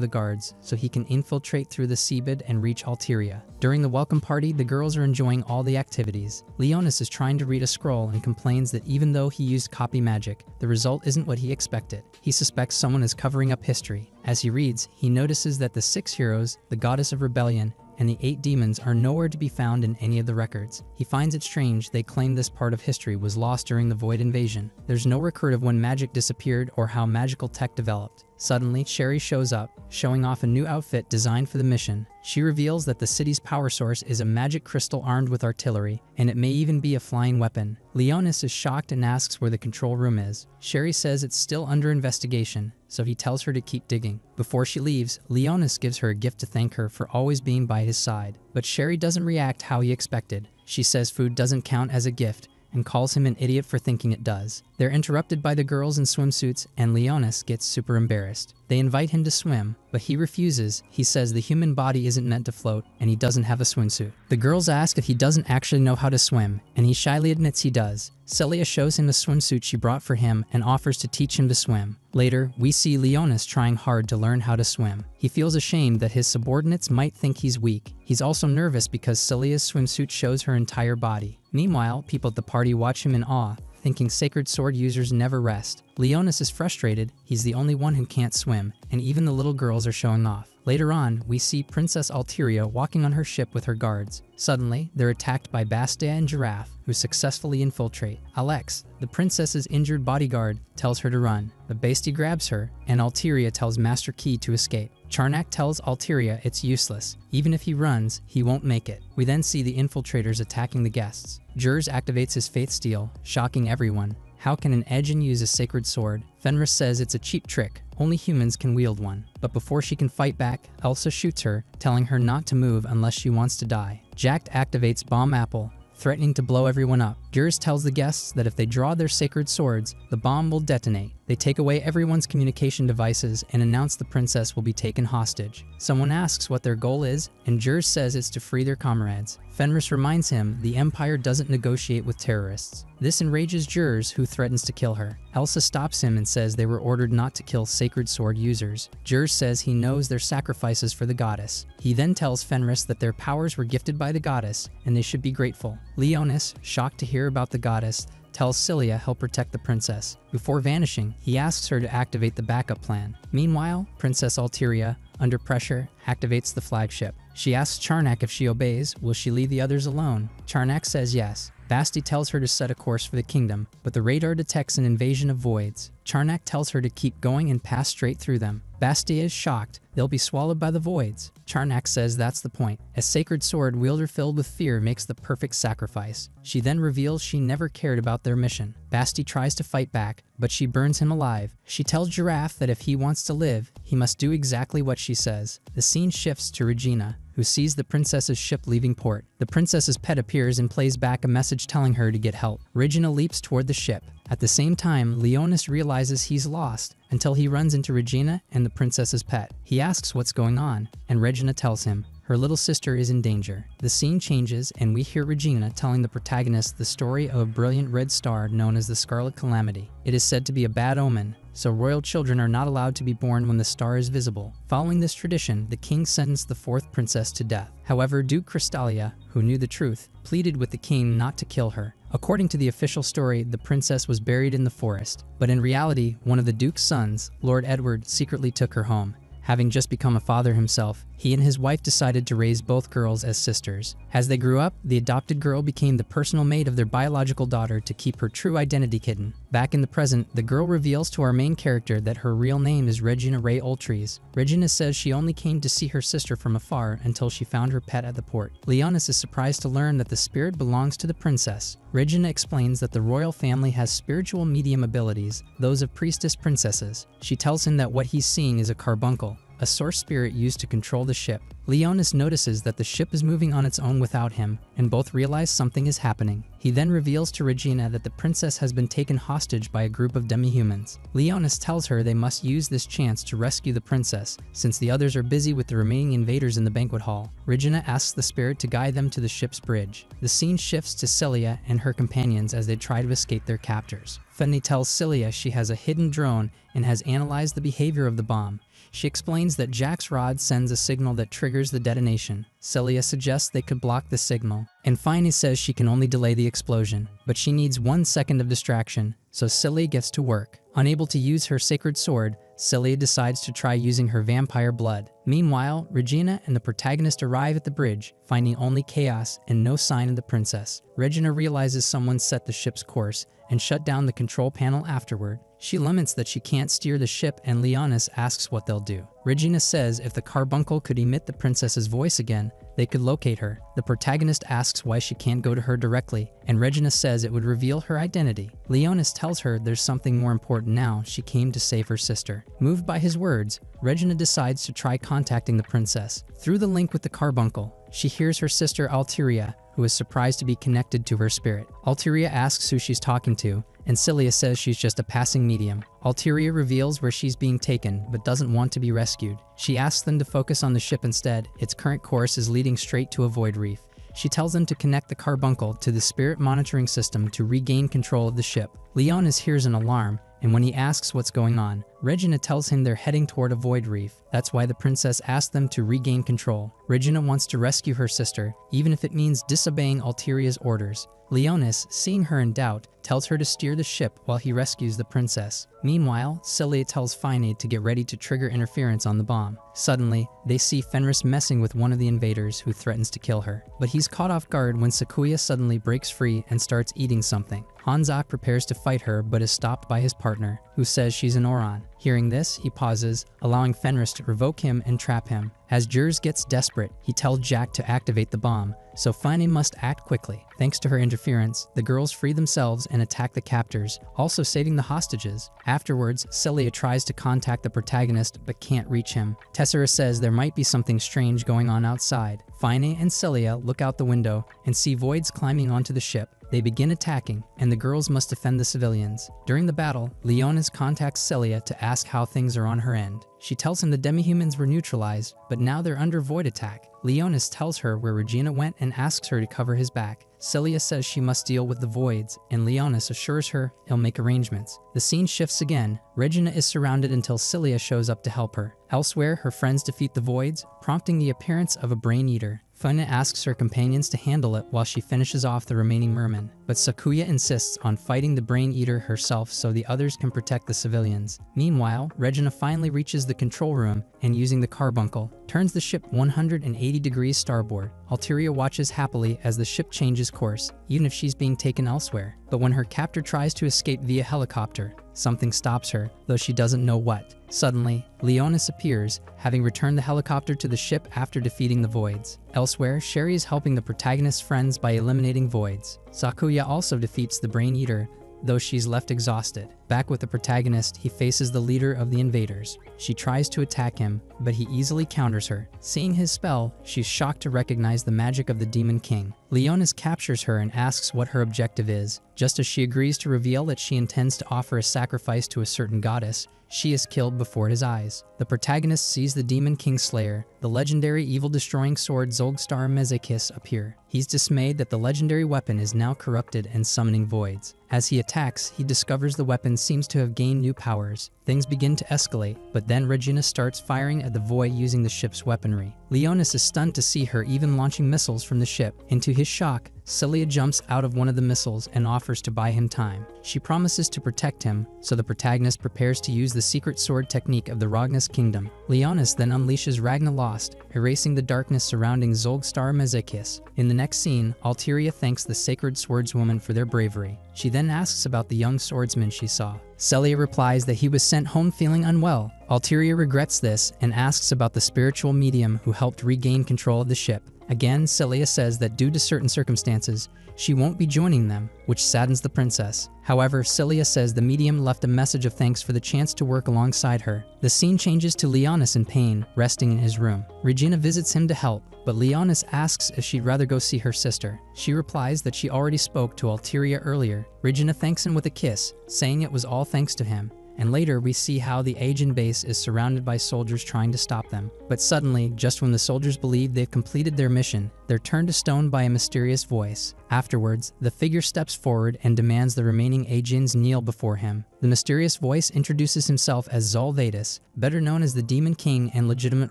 the guards so he can infiltrate through the Seabed and reach Alteria. During the welcome party, the girls are enjoying all the activities. Leonis is trying to read a scroll and complains that even though he used copy magic, the result isn't what he expected. He suspects someone is covering up history. As he reads, he notices that the 6 heroes, the goddess of rebellion, and the 8 demons are nowhere to be found in any of the records. He finds it strange they claim this part of history was lost during the Void Invasion. There's no record of when magic disappeared or how magical tech developed. Suddenly, Sherry shows up, showing off a new outfit designed for the mission. She reveals that the city's power source is a magic crystal armed with artillery, and it may even be a flying weapon. Leonis is shocked and asks where the control room is. Sherry says it's still under investigation, so he tells her to keep digging. Before she leaves, Leonis gives her a gift to thank her for always being by his side, but Sherry doesn't react how he expected. She says food doesn't count as a gift, and calls him an idiot for thinking it does. They're interrupted by the girls in swimsuits, and Leonis gets super embarrassed. They invite him to swim, but he refuses. He says the human body isn't meant to float, and he doesn't have a swimsuit. The girls ask if he doesn't actually know how to swim, and he shyly admits he does. Celia shows him the swimsuit she brought for him and offers to teach him to swim. Later, we see Leonis trying hard to learn how to swim. He feels ashamed that his subordinates might think he's weak. He's also nervous because Celia's swimsuit shows her entire body. Meanwhile, people at the party watch him in awe, thinking sacred sword users never rest. Leonis is frustrated, he's the only one who can't swim, and even the little girls are showing off. Later on, we see Princess Alteria walking on her ship with her guards. Suddenly, they're attacked by Bastia and Giraffe, who successfully infiltrate. Alex, the princess's injured bodyguard, tells her to run, but Basti grabs her, and Alteria tells Master Key to escape. Charnak tells Alteria it's useless. Even if he runs, he won't make it. We then see the infiltrators attacking the guests. Jers activates his Faith Steel, shocking everyone. How can an Ejin use a sacred sword? Fenris says it's a cheap trick, only humans can wield one. But before she can fight back, Elsa shoots her, telling her not to move unless she wants to die. Jack activates Bomb Apple, threatening to blow everyone up. Jers tells the guests that if they draw their sacred swords, the bomb will detonate. They take away everyone's communication devices and announce the princess will be taken hostage. Someone asks what their goal is, and Jers says it's to free their comrades. Fenris reminds him the Empire doesn't negotiate with terrorists. This enrages Jers, who threatens to kill her. Elsa stops him and says they were ordered not to kill sacred sword users. Jers says he knows they're sacrifices for the goddess. He then tells Fenris that their powers were gifted by the goddess, and they should be grateful. Leonis, shocked to hear about the goddess, tells Celia he'll protect the princess. Before vanishing, he asks her to activate the backup plan. Meanwhile, Princess Alteria, under pressure, activates the flagship. She asks Charnak if she obeys, will she leave the others alone? Charnak says yes. Basti tells her to set a course for the kingdom, but the radar detects an invasion of voids. Charnak tells her to keep going and pass straight through them. Bastia is shocked. They'll be swallowed by the voids. Charnak says that's the point. A sacred sword wielder filled with fear makes the perfect sacrifice. She then reveals she never cared about their mission. Basti tries to fight back, but she burns him alive. She tells Giraffe that if he wants to live, he must do exactly what she says. The scene shifts to Regina, who sees the princess's ship leaving port. The princess's pet appears and plays back a message telling her to get help. Regina leaps toward the ship. At the same time, Leonis realizes he's lost until he runs into Regina and the princess's pet. He asks what's going on, and Regina tells him her little sister is in danger. The scene changes, and we hear Regina telling the protagonist the story of a brilliant red star known as the Scarlet Calamity. It is said to be a bad omen, so royal children are not allowed to be born when the star is visible. Following this tradition, the king sentenced the fourth princess to death. However, Duke Crystalia, who knew the truth, pleaded with the king not to kill her. According to the official story, the princess was buried in the forest, but in reality, one of the duke's sons, Lord Edward, secretly took her home. Having just become a father himself, he and his wife decided to raise both girls as sisters. As they grew up, the adopted girl became the personal mate of their biological daughter to keep her true identity hidden. Back in the present, the girl reveals to our main character that her real name is Regina Ray Oltrees. Regina says she only came to see her sister from afar until she found her pet at the port. Leonis is surprised to learn that the spirit belongs to the princess. Regina explains that the royal family has spiritual medium abilities, those of priestess princesses. She tells him that what he's seeing is a carbuncle, a source spirit used to control the ship. Leonis notices that the ship is moving on its own without him, and both realize something is happening. He then reveals to Regina that the princess has been taken hostage by a group of demi-humans. Leonis tells her they must use this chance to rescue the princess, since the others are busy with the remaining invaders in the banquet hall. Regina asks the spirit to guide them to the ship's bridge. The scene shifts to Celia and her companions as they try to escape their captors. Fenny tells Celia she has a hidden drone and has analyzed the behavior of the bomb. She explains that Jack's rod sends a signal that triggers the detonation. Celia suggests they could block the signal, and Finey says she can only delay the explosion, but she needs 1 second of distraction, so Celia gets to work. Unable to use her sacred sword, Celia decides to try using her vampire blood. Meanwhile, Regina and the protagonist arrive at the bridge, finding only chaos and no sign of the princess. Regina realizes someone set the ship's course and shut down the control panel afterward. She laments that she can't steer the ship, and Leonis asks what they'll do. Regina says if the carbuncle could emit the princess's voice again, they could locate her. The protagonist asks why she can't go to her directly, and Regina says it would reveal her identity. Leonis tells her there's something more important now. She came to save her sister. Moved by his words, Regina decides to try contacting the princess. Through the link with the carbuncle, she hears her sister Alteria, who is surprised to be connected to her spirit. Alteria asks who she's talking to, and Celia says she's just a passing medium. Alteria reveals where she's being taken, but doesn't want to be rescued. She asks them to focus on the ship instead. Its current course is leading straight to a void reef. She tells them to connect the carbuncle to the spirit monitoring system to regain control of the ship. Leonis hears an alarm, and when he asks what's going on, Regina tells him they're heading toward a void reef. That's why the princess asked them to regain control. Regina wants to rescue her sister, even if it means disobeying Alteria's orders. Leonis, seeing her in doubt, tells her to steer the ship while he rescues the princess. Meanwhile, Celia tells Finade to get ready to trigger interference on the bomb. Suddenly, they see Fenris messing with one of the invaders who threatens to kill her. But he's caught off guard when Sakuya suddenly breaks free and starts eating something. Hanzak prepares to fight her but is stopped by his partner, who says she's an Oron. Hearing this, he pauses, allowing Fenris to provoke him and trap him. As Jers gets desperate, he tells Jack to activate the bomb, so Finey must act quickly. Thanks to her interference, the girls free themselves and attack the captors, also saving the hostages. Afterwards, Celia tries to contact the protagonist but can't reach him. Tessera says there might be something strange going on outside. Finey and Celia look out the window and see voids climbing onto the ship. They begin attacking, and the girls must defend the civilians. During the battle, Leonis contacts Celia to ask how things are on her end. She tells him the demi-humans were neutralized, but now they're under void attack. Leonis tells her where Regina went and asks her to cover his back. Celia says she must deal with the voids, and Leonis assures her he'll make arrangements. The scene shifts again. Regina is surrounded until Celia shows up to help her. Elsewhere, her friends defeat the voids, prompting the appearance of a brain eater. Funa asks her companions to handle it while she finishes off the remaining mermen, but Sakuya insists on fighting the brain eater herself so the others can protect the civilians. Meanwhile, Regina finally reaches the control room and, using the carbuncle, turns the ship 180 degrees starboard. Alteria watches happily as the ship changes course, even if she's being taken elsewhere. But when her captor tries to escape via helicopter, something stops her, though she doesn't know what. Suddenly, Leonis appears, having returned the helicopter to the ship after defeating the Voids. Elsewhere, Sherry is helping the protagonist's friends by eliminating Voids. Sakuya also defeats the Brain Eater, though she's left exhausted. Back with the protagonist, he faces the leader of the invaders. She tries to attack him, but he easily counters her. Seeing his spell, she's shocked to recognize the magic of the Demon King. Leonis captures her and asks what her objective is. Just as she agrees to reveal that she intends to offer a sacrifice to a certain goddess, she is killed before his eyes. The protagonist sees the Demon King Slayer, the legendary evil-destroying sword Zolgstar Mezekis, appear. He's dismayed that the legendary weapon is now corrupted and summoning voids. As he attacks, he discovers the weapon seems to have gained new powers. Things begin to escalate, but then Regina starts firing at the void using the ship's weaponry. Leonis is stunned to see her even launching missiles from the ship. Into his shock, Celia jumps out of one of the missiles and offers to buy him time. She promises to protect him, so the protagonist prepares to use the secret sword technique of the Ragnus Kingdom. Leonis then unleashes Ragna Lost, erasing the darkness surrounding Zolgstar Mezekis. In the next scene, Alteria thanks the sacred swordswoman for their bravery. She then asks about the young swordsman she saw. Celia replies that he was sent home feeling unwell. Alteria regrets this and asks about the spiritual medium who helped regain control of the ship. Again, Celia says that due to certain circumstances, she won't be joining them, which saddens the princess. However, Celia says the medium left a message of thanks for the chance to work alongside her. The scene changes to Leonis in pain, resting in his room. Regina visits him to help, but Leonis asks if she'd rather go see her sister. She replies that she already spoke to Alteria earlier. Regina thanks him with a kiss, saying it was all thanks to him. And later we see how the Aegean base is surrounded by soldiers trying to stop them. But suddenly, just when the soldiers believe they've completed their mission, they're turned to stone by a mysterious voice. Afterwards, the figure steps forward and demands the remaining Aegeans kneel before him. The mysterious voice introduces himself as Zolvatus, better known as the Demon King and legitimate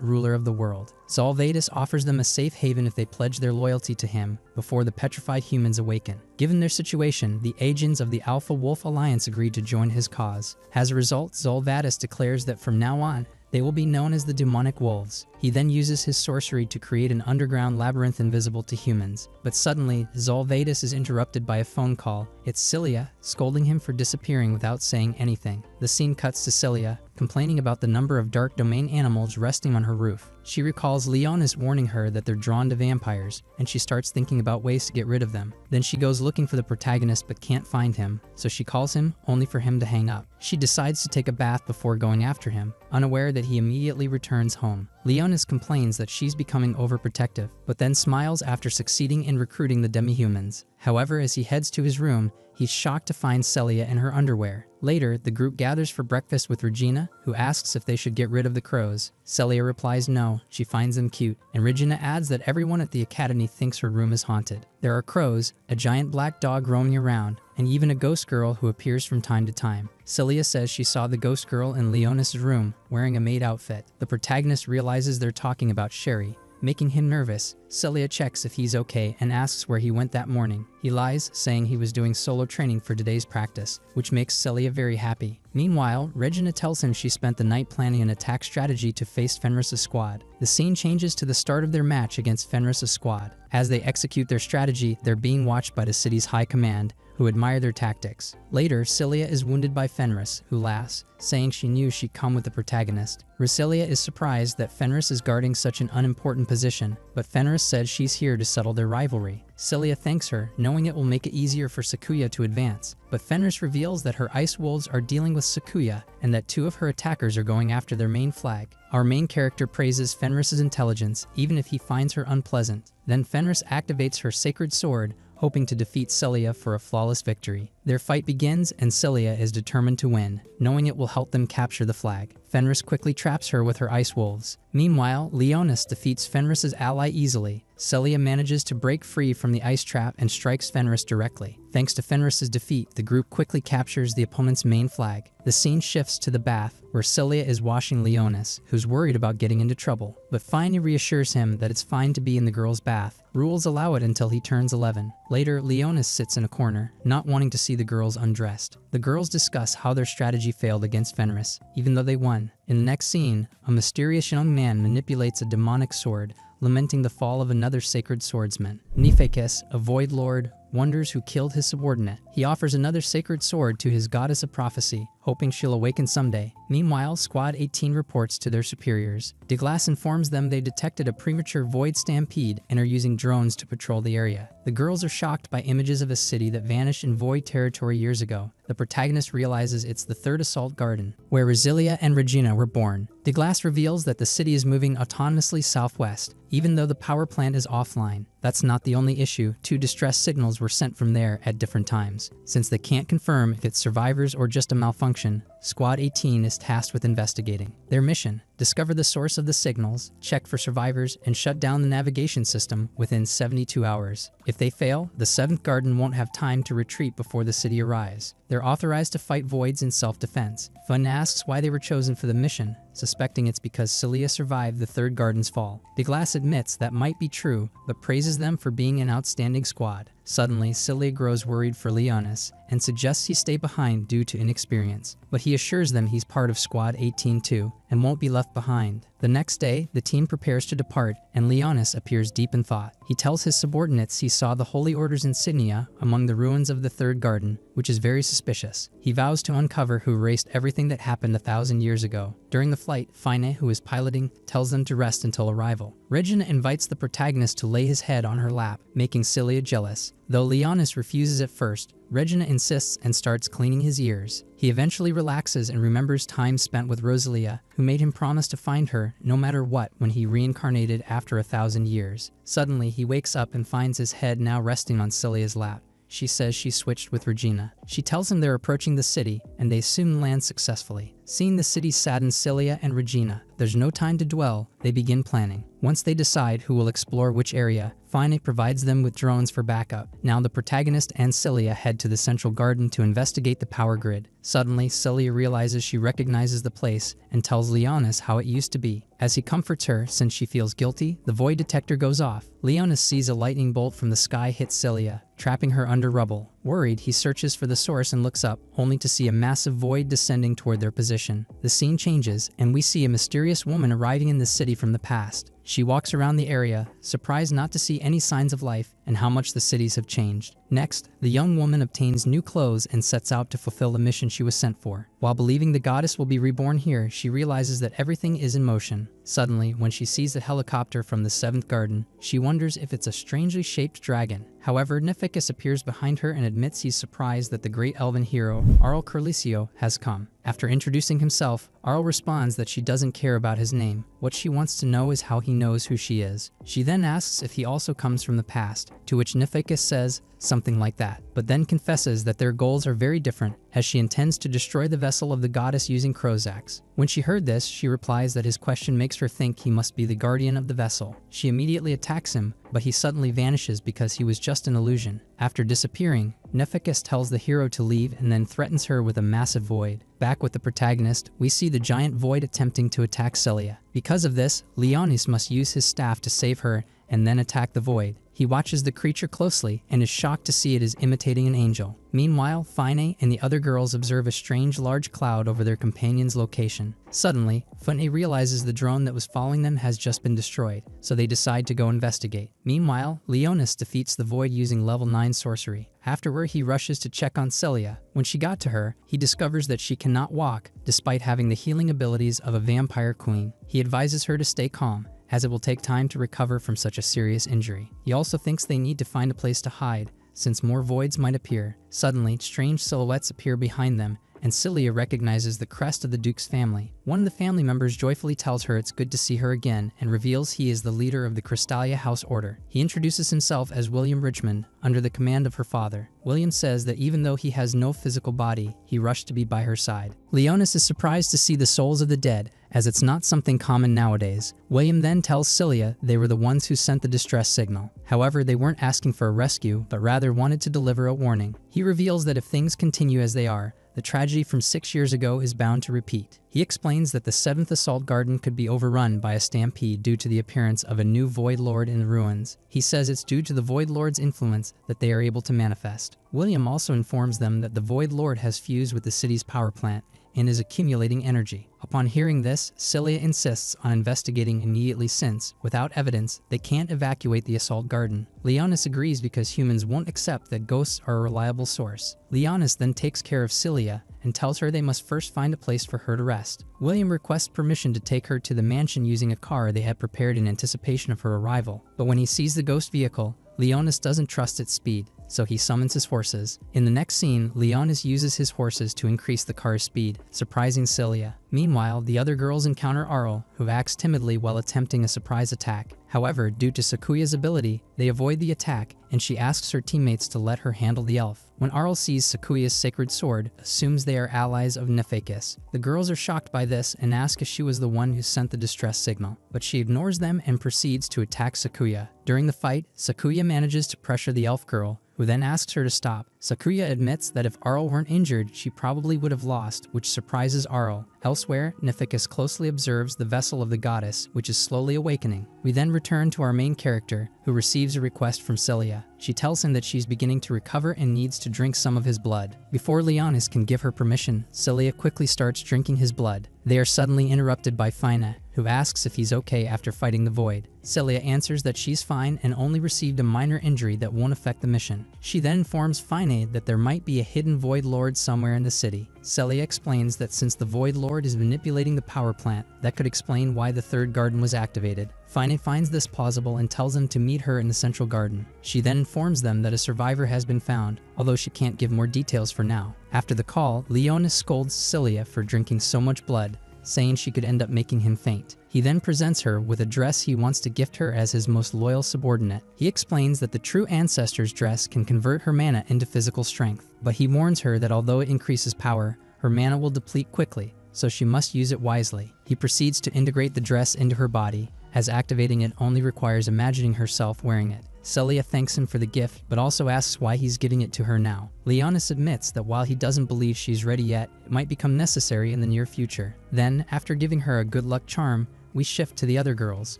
ruler of the world. Zolvatus offers them a safe haven if they pledge their loyalty to him before the petrified humans awaken. Given their situation, the Aegeans of the Alpha Wolf Alliance agreed to join his cause. As a result, Zolvatus declares that from now on, they will be known as the Demonic Wolves. He then uses his sorcery to create an underground labyrinth invisible to humans. But suddenly, Zolvatus is interrupted by a phone call. It's Celia, scolding him for disappearing without saying anything. The scene cuts to Celia, complaining about the number of dark domain animals resting on her roof. She recalls Leonis warning her that they're drawn to vampires, and she starts thinking about ways to get rid of them. Then she goes looking for the protagonist but can't find him, so she calls him, only for him to hang up. She decides to take a bath before going after him, unaware that he immediately returns home. Leonis complains that she's becoming overprotective, but then smiles after succeeding in recruiting the demi-humans. However, as he heads to his room, he's shocked to find Celia in her underwear. Later, the group gathers for breakfast with Regina, who asks if they should get rid of the crows. Celia replies no, she finds them cute, and Regina adds that everyone at the academy thinks her room is haunted. There are crows, a giant black dog roaming around, and even a ghost girl who appears from time to time. Celia says she saw the ghost girl in Leonis' room, wearing a maid outfit. The protagonist realizes they're talking about Sherry, making him nervous. Celia checks if he's okay and asks where he went that morning. He lies, saying he was doing solo training for today's practice, which makes Celia very happy. Meanwhile, Regina tells him she spent the night planning an attack strategy to face Fenris' squad. The scene changes to the start of their match against Fenris' squad. As they execute their strategy, they're being watched by the city's high command, who admire their tactics. Later, Celia is wounded by Fenris, who laughs, saying she knew she'd come with the protagonist. Celia is surprised that Fenris is guarding such an unimportant position, but Fenris says she's here to settle their rivalry. Celia thanks her, knowing it will make it easier for Sakuya to advance, but Fenris reveals that her ice wolves are dealing with Sakuya and that two of her attackers are going after their main flag. Our main character praises Fenris' intelligence, even if he finds her unpleasant. Then Fenris activates her sacred sword, hoping to defeat Celia for a flawless victory. Their fight begins, and Celia is determined to win, knowing it will help them capture the flag. Fenris quickly traps her with her ice wolves. Meanwhile, Leonis defeats Fenris' ally easily. Celia manages to break free from the ice trap and strikes Fenris directly. Thanks to Fenris' defeat, the group quickly captures the opponent's main flag. The scene shifts to the bath, where Celia is washing Leonis, who's worried about getting into trouble, but finally reassures him that it's fine to be in the girl's bath. Rules allow it until he turns 11. Later, Leonis sits in a corner, not wanting to see the girls undressed. The girls discuss how their strategy failed against Fenris, even though they won. In the next scene, a mysterious young man manipulates a demonic sword, lamenting the fall of another sacred swordsman. Nefekis, a void lord, wonders who killed his subordinate. He offers another sacred sword to his goddess of prophecy, hoping she'll awaken someday. Meanwhile, Squad 18 reports to their superiors. Douglas informs them they detected a premature void stampede and are using drones to patrol the area. The girls are shocked by images of a city that vanished in void territory years ago. The protagonist realizes it's the third assault garden, where Rosalia and Regina were born. Douglas reveals that the city is moving autonomously southwest, even though the power plant is offline. That's not the only issue. 2 distress signals were sent from there at different times. Since they can't confirm if it's survivors or just a malfunction, Squad 18 is tasked with investigating. Their mission: discover the source of the signals, check for survivors, and shut down the navigation system within 72 hours. If they fail, the 7th Garden won't have time to retreat before the city arrives. They're authorized to fight voids in self-defense. Fun asks why they were chosen for the mission, suspecting it's because Celia survived the 3rd Garden's fall. Douglas admits that might be true, but praises them for being an outstanding squad. Suddenly, Celia grows worried for Leonis and suggests he stay behind due to inexperience, but he assures them he's part of Squad 18 too and won't be left behind. The next day, the team prepares to depart, and Leonis appears deep in thought. He tells his subordinates he saw the Holy Order's insignia among the ruins of the 3rd Garden, which is very suspicious. He vows to uncover who erased everything that happened 1,000 years ago. During the flight, Fine, who is piloting, tells them to rest until arrival. Regina invites the protagonist to lay his head on her lap, making Celia jealous. Though Leonis refuses at first, Regina insists and starts cleaning his ears. He eventually relaxes and remembers time spent with Rosalia, who made him promise to find her no matter what when he reincarnated after 1,000 years. Suddenly, he wakes up and finds his head now resting on Celia's lap. She says she switched with Regina. She tells him they're approaching the city, and they soon land successfully. Seeing the city saddens Celia and Regina, there's no time to dwell, they begin planning. Once they decide who will explore which area, Fine provides them with drones for backup. Now the protagonist and Celia head to the central garden to investigate the power grid. Suddenly, Celia realizes she recognizes the place and tells Leonis how it used to be. As he comforts her since she feels guilty, the void detector goes off. Leonis sees a lightning bolt from the sky hit Celia, trapping her under rubble. Worried, he searches for the source and looks up, only to see a massive void descending toward their position. The scene changes, and we see a mysterious woman arriving in the city from the past. She walks around the area, surprised not to see any signs of life and how much the cities have changed. Next, the young woman obtains new clothes and sets out to fulfill the mission she was sent for. While believing the goddess will be reborn here, she realizes that everything is in motion. Suddenly, when she sees the helicopter from the 7th Garden, she wonders if it's a strangely shaped dragon. However, Nefekus appears behind her and admits he's surprised that the great elven hero, Arl Curlicio, has come. After introducing himself, Arl responds that she doesn't care about his name. What she wants to know is how he knows who she is. She then asks if he also comes from the past, to which Nefekus says something like that, but then confesses that their goals are very different, as she intends to destroy the vessel of the goddess using Krozax. When she heard this, she replies that his question makes her think he must be the guardian of the vessel. She immediately attacks him, but he suddenly vanishes because he was just an illusion. After disappearing, Nefekus tells the hero to leave and then threatens her with a massive void. Back with the protagonist, we see the giant void attempting to attack Celia. Because of this, Leonis must use his staff to save her and then attack the void. He watches the creature closely and is shocked to see it is imitating an angel. Meanwhile, Fine and the other girls observe a strange large cloud over their companion's location. Suddenly, Fine realizes the drone that was following them has just been destroyed, so they decide to go investigate. Meanwhile, Leonis defeats the void using level 9 sorcery. Afterward, he rushes to check on Celia. When she got to her, he discovers that she cannot walk, despite having the healing abilities of a vampire queen. He advises her to stay calm, as it will take time to recover from such a serious injury. He also thinks they need to find a place to hide, since more voids might appear. Suddenly, strange silhouettes appear behind them, and Celia recognizes the crest of the Duke's family. One of the family members joyfully tells her it's good to see her again and reveals he is the leader of the Crystalia House Order. He introduces himself as William Richmond, under the command of her father. William says that even though he has no physical body, he rushed to be by her side. Leonis is surprised to see the souls of the dead, as it's not something common nowadays. William then tells Celia they were the ones who sent the distress signal. However, they weren't asking for a rescue, but rather wanted to deliver a warning. He reveals that if things continue as they are, the tragedy from 6 years ago is bound to repeat. He explains that the 7th Assault Garden could be overrun by a stampede due to the appearance of a new Void Lord in the ruins. He says it's due to the Void Lord's influence that they are able to manifest. William also informs them that the Void Lord has fused with the city's power plant, and is accumulating energy. Upon hearing this, Cilia insists on investigating immediately since, without evidence, they can't evacuate the assault garden. Leonis agrees because humans won't accept that ghosts are a reliable source. Leonis then takes care of Cilia and tells her they must first find a place for her to rest. William requests permission to take her to the mansion using a car they had prepared in anticipation of her arrival. But when he sees the ghost vehicle, Leonis doesn't trust its speed, so he summons his horses. In the next scene, Leonis uses his horses to increase the car's speed, surprising Cilia. Meanwhile, the other girls encounter Arl, who acts timidly while attempting a surprise attack. However, due to Sakuya's ability, they avoid the attack, and she asks her teammates to let her handle the elf. When Arl sees Sakuya's sacred sword, assumes they are allies of Nefakis. The girls are shocked by this and ask if she was the one who sent the distress signal, but she ignores them and proceeds to attack Sakuya. During the fight, Sakuya manages to pressure the elf girl, who then asks her to stop. Sakuya admits that if Arl weren't injured, she probably would have lost, which surprises Arl. Elsewhere, Nefakis closely observes the vessel of the goddess, which is slowly awakening. We then return to our main character, who receives a request from Cilia. She tells him that she's beginning to recover and needs to drink some of his blood. Before Leonis can give her permission, Cilia quickly starts drinking his blood. They are suddenly interrupted by Fina, who asks if he's okay after fighting the void. Cilia answers that she's fine and only received a minor injury that won't affect the mission. She then informs Fina that there might be a hidden Void Lord somewhere in the city. Cilia explains that since the Void Lord is manipulating the power plant, that could explain why the third garden was activated. Fina finds this plausible and tells them to meet her in the central garden. She then informs them that a survivor has been found, although she can't give more details for now. After the call, Leonis scolds Cilia for drinking so much blood, saying she could end up making him faint. He then presents her with a dress he wants to gift her as his most loyal subordinate. He explains that the true ancestor's dress can convert her mana into physical strength, but he warns her that although it increases power, her mana will deplete quickly, so she must use it wisely. He proceeds to integrate the dress into her body, as activating it only requires imagining herself wearing it. Cilia thanks him for the gift, but also asks why he's giving it to her now. Leonis admits that while he doesn't believe she's ready yet, it might become necessary in the near future. Then, after giving her a good luck charm, we shift to the other girls.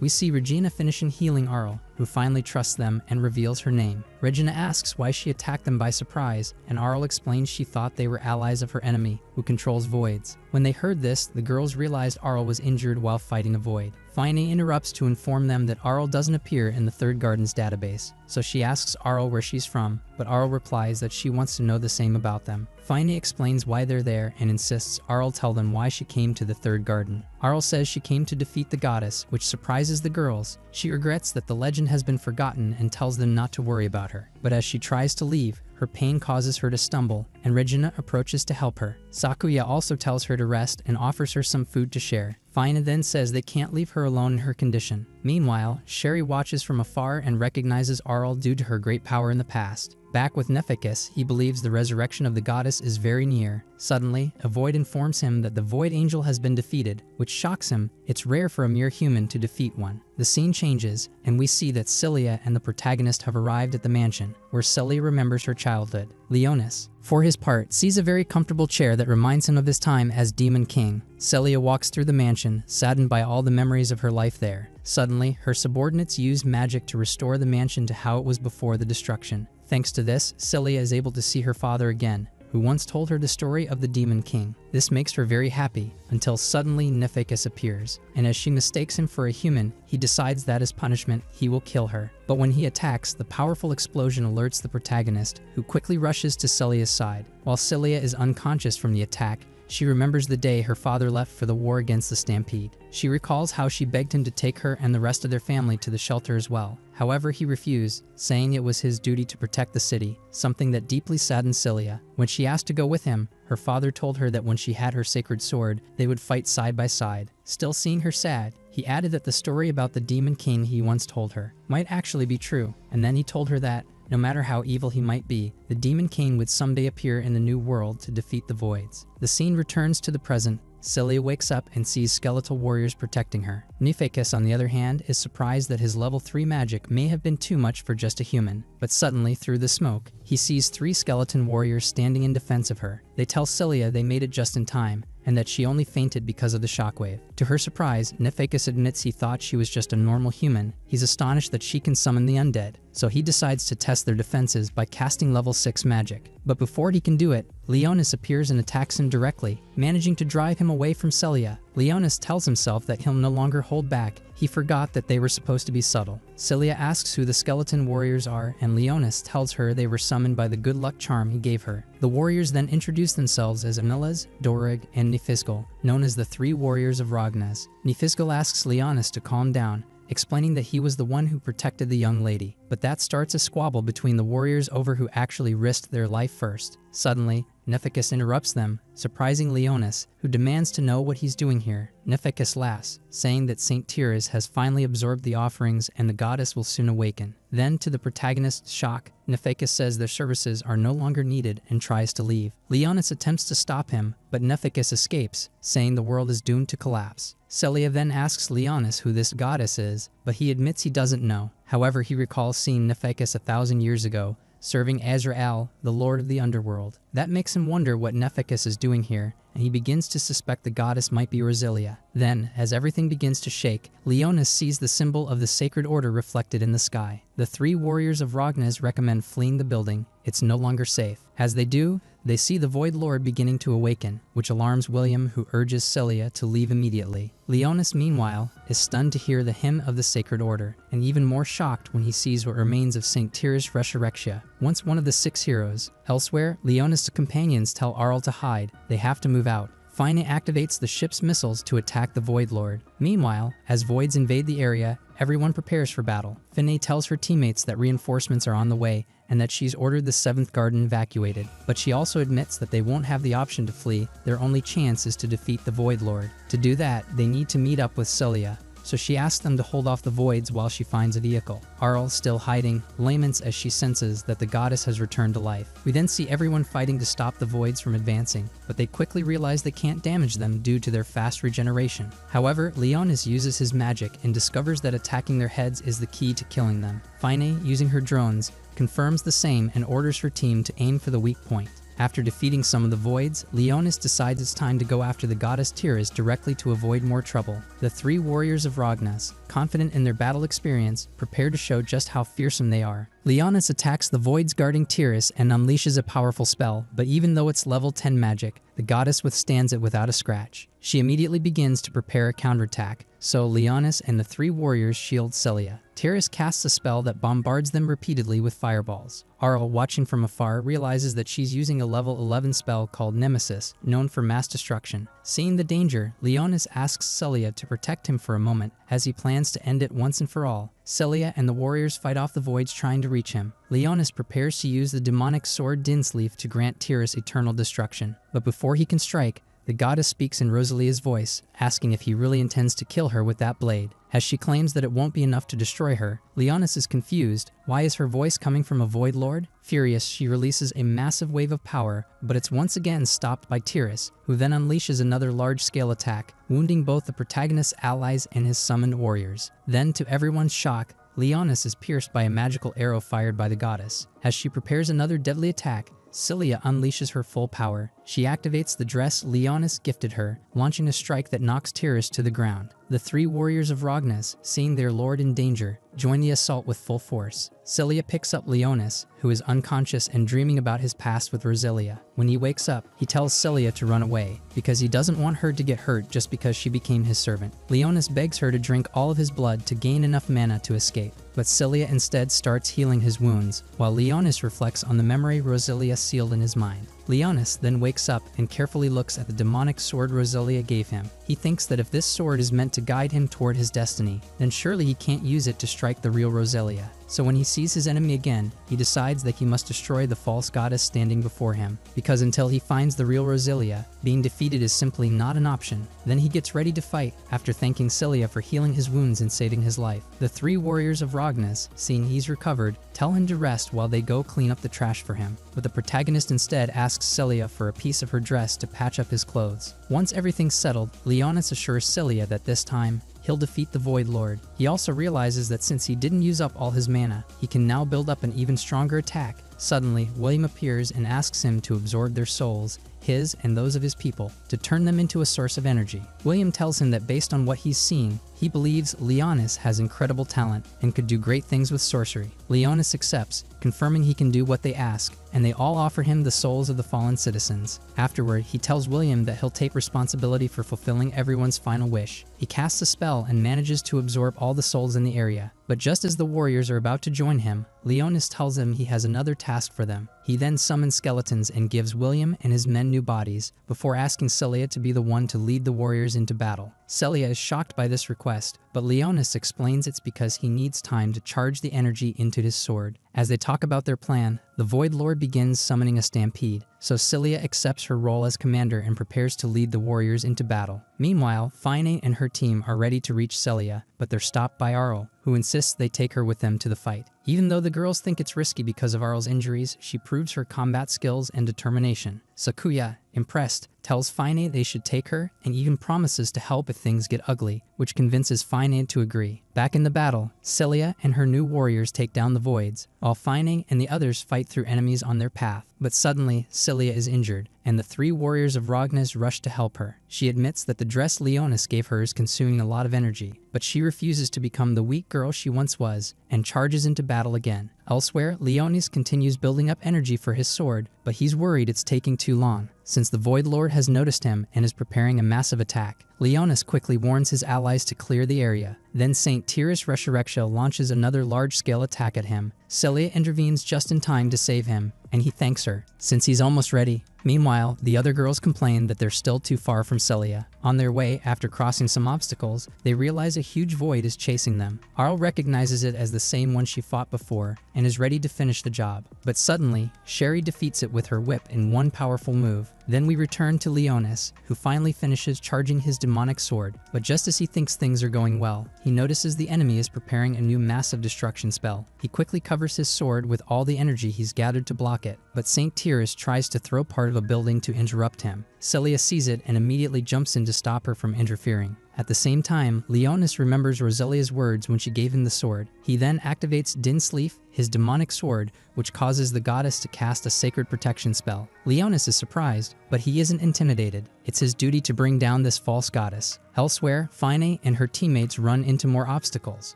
We see Regina finishing healing Arl, who finally trusts them and reveals her name. Regina asks why she attacked them by surprise, and Arl explains she thought they were allies of her enemy, who controls voids. When they heard this, the girls realized Arl was injured while fighting a void. Fina interrupts to inform them that Arl doesn't appear in the Third Garden's database, so she asks Arl where she's from, but Arl replies that she wants to know the same about them. Fina explains why they're there and insists Arl tell them why she came to the Third Garden. Arl says she came to defeat the goddess, which surprises the girls. She regrets that the legend has been forgotten and tells them not to worry about her. But as she tries to leave, her pain causes her to stumble, and Regina approaches to help her. Sakuya also tells her to rest and offers her some food to share. Fina then says they can't leave her alone in her condition. Meanwhile, Sherry watches from afar and recognizes Arl due to her great power in the past. Back with Nefakis, he believes the resurrection of the goddess is very near. Suddenly, a void informs him that the Void Angel has been defeated, which shocks him. It's rare for a mere human to defeat one. The scene changes, and we see that Cilia and the protagonist have arrived at the mansion, where Cilia remembers her childhood. Leonis, for his part, sees a very comfortable chair that reminds him of his time as Demon King. Cilia walks through the mansion, saddened by all the memories of her life there. Suddenly, her subordinates use magic to restore the mansion to how it was before the destruction. Thanks to this, Cilia is able to see her father again, who once told her the story of the Demon King. This makes her very happy, until suddenly Nefakis appears, and as she mistakes him for a human, he decides that as punishment, he will kill her. But when he attacks, the powerful explosion alerts the protagonist, who quickly rushes to Cilia's side. While Cilia is unconscious from the attack, she remembers the day her father left for the war against the Stampede. She recalls how she begged him to take her and the rest of their family to the shelter as well. However, he refused, saying it was his duty to protect the city, something that deeply saddened Cilia. When she asked to go with him, her father told her that when she had her sacred sword, they would fight side by side. Still seeing her sad, he added that the story about the Demon King he once told her might actually be true, and then he told her that, no matter how evil he might be, the Demon King would someday appear in the new world to defeat the voids. The scene returns to the present. Cilia wakes up and sees skeletal warriors protecting her. Nefakis, on the other hand, is surprised that his level 3 magic may have been too much for just a human. But suddenly, through the smoke, he sees 3 skeleton warriors standing in defense of her. They tell Cilia they made it just in time, and that she only fainted because of the shockwave. To her surprise, Nefakis admits he thought she was just a normal human. He's astonished that she can summon the undead, so he decides to test their defenses by casting level 6 magic. But before he can do it, Leonis appears and attacks him directly, managing to drive him away from Celia. Leonis tells himself that he'll no longer hold back. He forgot that they were supposed to be subtle. Celia asks who the skeleton warriors are, and Leonis tells her they were summoned by the good luck charm he gave her. The warriors then introduce themselves as Aniles, Dorig, and Nifiscal, known as the 3 warriors of Ragnas. Nifiscal asks Leonis to calm down, explaining that he was the one who protected the young lady. But that starts a squabble between the warriors over who actually risked their life first. Suddenly, Nefakis interrupts them, surprising Leonis, who demands to know what he's doing here. Nefakis laughs, saying that St. Tyrus has finally absorbed the offerings and the goddess will soon awaken. Then, to the protagonist's shock, Nefakis says their services are no longer needed and tries to leave. Leonis attempts to stop him, but Nefakis escapes, saying the world is doomed to collapse. Celia then asks Leonis who this goddess is, but he admits he doesn't know. However, he recalls seeing Nefakis 1,000 years ago, serving Azrael, the lord of the underworld. That makes him wonder what Nefakis is doing here, and he begins to suspect the goddess might be Roselia. Then, as everything begins to shake, Leonis sees the symbol of the sacred order reflected in the sky. The 3 warriors of Ragnas recommend fleeing the building. It's no longer safe. As they do, they see the Void Lord beginning to awaken, which alarms William, who urges Celia to leave immediately. Leonis, meanwhile, is stunned to hear the hymn of the Sacred Order, and even more shocked when he sees what remains of St. Tyrus Resurrectia, once one of the 6 heroes. Elsewhere, Leonis' companions tell Arl to hide. They have to move out. Fine activates the ship's missiles to attack the Void Lord. Meanwhile, as voids invade the area, everyone prepares for battle. Finne tells her teammates that reinforcements are on the way, and that she's ordered the 7th Garden evacuated. But she also admits that they won't have the option to flee. Their only chance is to defeat the Void Lord. To do that, they need to meet up with Celia, so she asks them to hold off the voids while she finds a vehicle. Arl, still hiding, laments as she senses that the goddess has returned to life. We then see everyone fighting to stop the voids from advancing, but they quickly realize they can't damage them due to their fast regeneration. However, Leonis uses his magic and discovers that attacking their heads is the key to killing them. Fine, using her drones, confirms the same and orders her team to aim for the weak point. After defeating some of the voids, Leonis decides it's time to go after the goddess Tyrus directly to avoid more trouble. The 3 warriors of Ragnas, confident in their battle experience, prepare to show just how fearsome they are. Leonis attacks the voids guarding Tyrus and unleashes a powerful spell, but even though it's level 10 magic, the goddess withstands it without a scratch. She immediately begins to prepare a counterattack, so Leonis and the 3 warriors shield Celia. Tyrus casts a spell that bombards them repeatedly with fireballs. Arl, watching from afar, realizes that she's using a level 11 spell called Nemesis, known for mass destruction. Seeing the danger, Leonis asks Celia to protect him for a moment, as he plans to end it once and for all. Celia and the warriors fight off the voids trying to reach him. Leonis prepares to use the demonic sword Dinsleaf to grant Tyrus eternal destruction. But before he can strike, the goddess speaks in Rosalia's voice, asking if he really intends to kill her with that blade. As she claims that it won't be enough to destroy her, Leonis is confused. Why is her voice coming from a Void Lord? Furious, she releases a massive wave of power, but it's once again stopped by Tyrus, who then unleashes another large-scale attack, wounding both the protagonist's allies and his summoned warriors. Then, to everyone's shock, Leonis is pierced by a magical arrow fired by the goddess. As she prepares another deadly attack, Celia unleashes her full power. She activates the dress Leonis gifted her, launching a strike that knocks Tyrus to the ground. The 3 warriors of Ragnas, seeing their lord in danger, join the assault with full force. Celia picks up Leonis, who is unconscious and dreaming about his past with Roselia. When he wakes up, he tells Celia to run away, because he doesn't want her to get hurt just because she became his servant. Leonis begs her to drink all of his blood to gain enough mana to escape, but Celia instead starts healing his wounds, while Leonis reflects on the memory Roselia sealed in his mind. Leonis then wakes up and carefully looks at the demonic sword Roselia gave him. He thinks that if this sword is meant to guide him toward his destiny, then surely he can't use it to strike the real Roselia. So when he sees his enemy again, he decides that he must destroy the false goddess standing before him, because until he finds the real Roselia, being defeated is simply not an option. Then he gets ready to fight, after thanking Celia for healing his wounds and saving his life. The 3 warriors of Ragnas, seeing he's recovered, tell him to rest while they go clean up the trash for him, but the protagonist instead asks Celia for a piece of her dress to patch up his clothes. Once everything's settled, Leonis assures Celia that this time, he'll defeat the Void Lord. He also realizes that since he didn't use up all his mana, he can now build up an even stronger attack. Suddenly, William appears and asks him to absorb their souls, his and those of his people, to turn them into a source of energy. William tells him that based on what he's seen, he believes Leonis has incredible talent and could do great things with sorcery. Leonis accepts, confirming he can do what they ask, and they all offer him the souls of the fallen citizens. Afterward, he tells William that he'll take responsibility for fulfilling everyone's final wish. He casts a spell and manages to absorb all the souls in the area. But just as the warriors are about to join him, Leonis tells him he has another task for them. He then summons skeletons and gives William and his men new bodies, before asking Celia to be the one to lead the warriors into battle. Celia is shocked by this request, but Leonis explains it's because he needs time to charge the energy into his sword. As they talk about their plan, the Void Lord begins summoning a stampede, so Celia accepts her role as commander and prepares to lead the warriors into battle. Meanwhile, Fine and her team are ready to reach Celia, but they're stopped by Arl, who insists they take her with them to the fight. Even though the girls think it's risky because of Arl's injuries, she proves her combat skills and determination. Sakuya, impressed, tells Fine they should take her and even promises to help if things get ugly, which convinces Fine to agree. Back in the battle, Celia and her new warriors take down the Voids, while Fine and the others fight through enemies on their path. But suddenly, Celia is injured, and the 3 warriors of Ragnas rush to help her. She admits that the dress Leonis gave her is consuming a lot of energy, but she refuses to become the weak girl she once was, and charges into battle again. Elsewhere, Leonis continues building up energy for his sword, but he's worried it's taking too long, since the Void Lord has noticed him and is preparing a massive attack. Leonis quickly warns his allies to clear the area. Then Saint Tyrus Resurrectia launches another large-scale attack at him. Celia intervenes just in time to save him, and he thanks her, since he's almost ready. Meanwhile, the other girls complain that they're still too far from Celia. On their way, after crossing some obstacles, they realize a huge void is chasing them. Arl recognizes it as the same one she fought before, and is ready to finish the job. But suddenly, Sherry defeats it with her whip in one powerful move. Then we return to Leonis, who finally finishes charging his demonic sword. But just as he thinks things are going well, he notices the enemy is preparing a new massive destruction spell. He quickly covers his sword with all the energy he's gathered to block it, but Saint Tyrus tries to throw part of a building to interrupt him. Celia sees it and immediately jumps in to stop her from interfering. At the same time, Leonis remembers Roselia's words when she gave him the sword. He then activates Dinsleif, his demonic sword, which causes the goddess to cast a sacred protection spell. Leonis is surprised, but he isn't intimidated. It's his duty to bring down this false goddess. Elsewhere, Fine and her teammates run into more obstacles.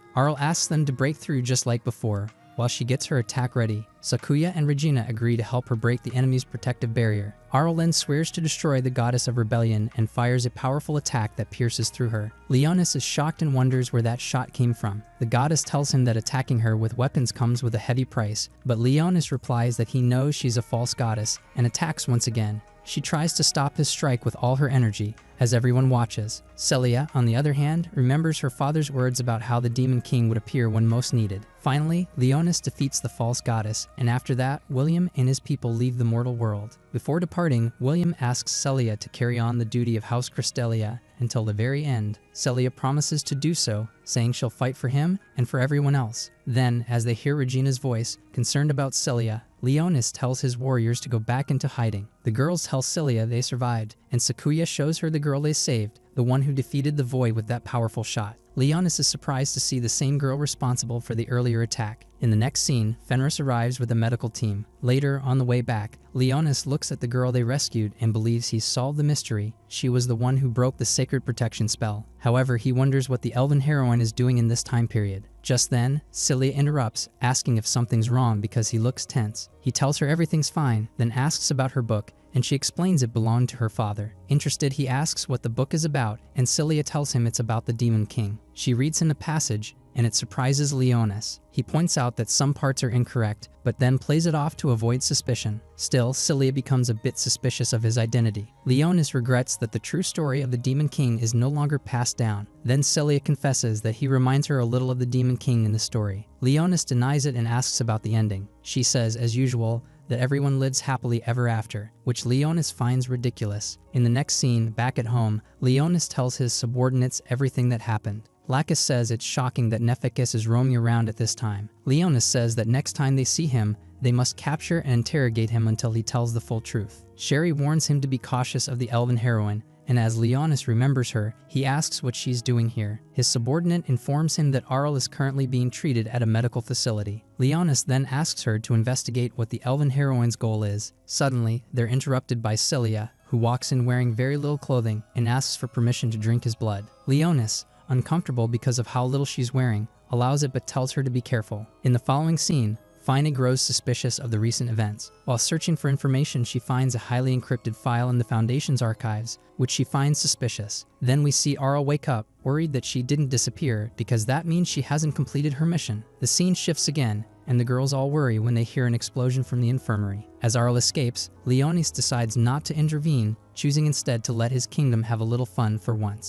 Arl asks them to break through just like before, while she gets her attack ready. Sakuya and Regina agree to help her break the enemy's protective barrier. Arl then swears to destroy the goddess of rebellion and fires a powerful attack that pierces through her. Leonis is shocked and wonders where that shot came from. The goddess tells him that attacking her with weapons comes with a heavy price, but Leonis replies that he knows she's a false goddess and attacks once again. She tries to stop his strike with all her energy, as everyone watches. Celia, on the other hand, remembers her father's words about how the Demon King would appear when most needed. Finally, Leonis defeats the false goddess, and after that, William and his people leave the mortal world. Before departing, William asks Celia to carry on the duty of House Cristelia until the very end. Celia promises to do so, saying she'll fight for him and for everyone else. Then, as they hear Regina's voice, concerned about Celia, Leonis tells his warriors to go back into hiding. The girls tell Celia they survived, and Sakuya shows her the girl they saved, the one who defeated the Void with that powerful shot. Leonis is surprised to see the same girl responsible for the earlier attack. In the next scene, Fenris arrives with a medical team. Later, on the way back, Leonis looks at the girl they rescued and believes he's solved the mystery. She was the one who broke the sacred protection spell. However, he wonders what the elven heroine is doing in this time period. Just then, Celia interrupts, asking if something's wrong because he looks tense. He tells her everything's fine, then asks about her book, and she explains it belonged to her father. Interested, he asks what the book is about, and Celia tells him it's about the Demon King. She reads him a passage, and it surprises Leonis. He points out that some parts are incorrect, but then plays it off to avoid suspicion. Still, Celia becomes a bit suspicious of his identity. Leonis regrets that the true story of the Demon King is no longer passed down. Then Celia confesses that he reminds her a little of the Demon King in the story. Leonis denies it and asks about the ending. She says, as usual, that everyone lives happily ever after, which Leonis finds ridiculous. In the next scene, back at home, Leonis tells his subordinates everything that happened. Lacus says it's shocking that Nephicus is roaming around at this time. Leonis says that next time they see him, they must capture and interrogate him until he tells the full truth. Sherry warns him to be cautious of the elven heroine, and as Leonis remembers her, he asks what she's doing here. His subordinate informs him that Arl is currently being treated at a medical facility. Leonis then asks her to investigate what the elven heroine's goal is. Suddenly, they're interrupted by Celia, who walks in wearing very little clothing and asks for permission to drink his blood. Leonis, uncomfortable because of how little she's wearing, allows it but tells her to be careful. In the following scene, Fine grows suspicious of the recent events. While searching for information, she finds a highly encrypted file in the Foundation's archives, which she finds suspicious. Then we see Ara wake up, worried that she didn't disappear, because that means she hasn't completed her mission. The scene shifts again, and the girls all worry when they hear an explosion from the infirmary. As Arl escapes, Leonis decides not to intervene, choosing instead to let his kingdom have a little fun for once.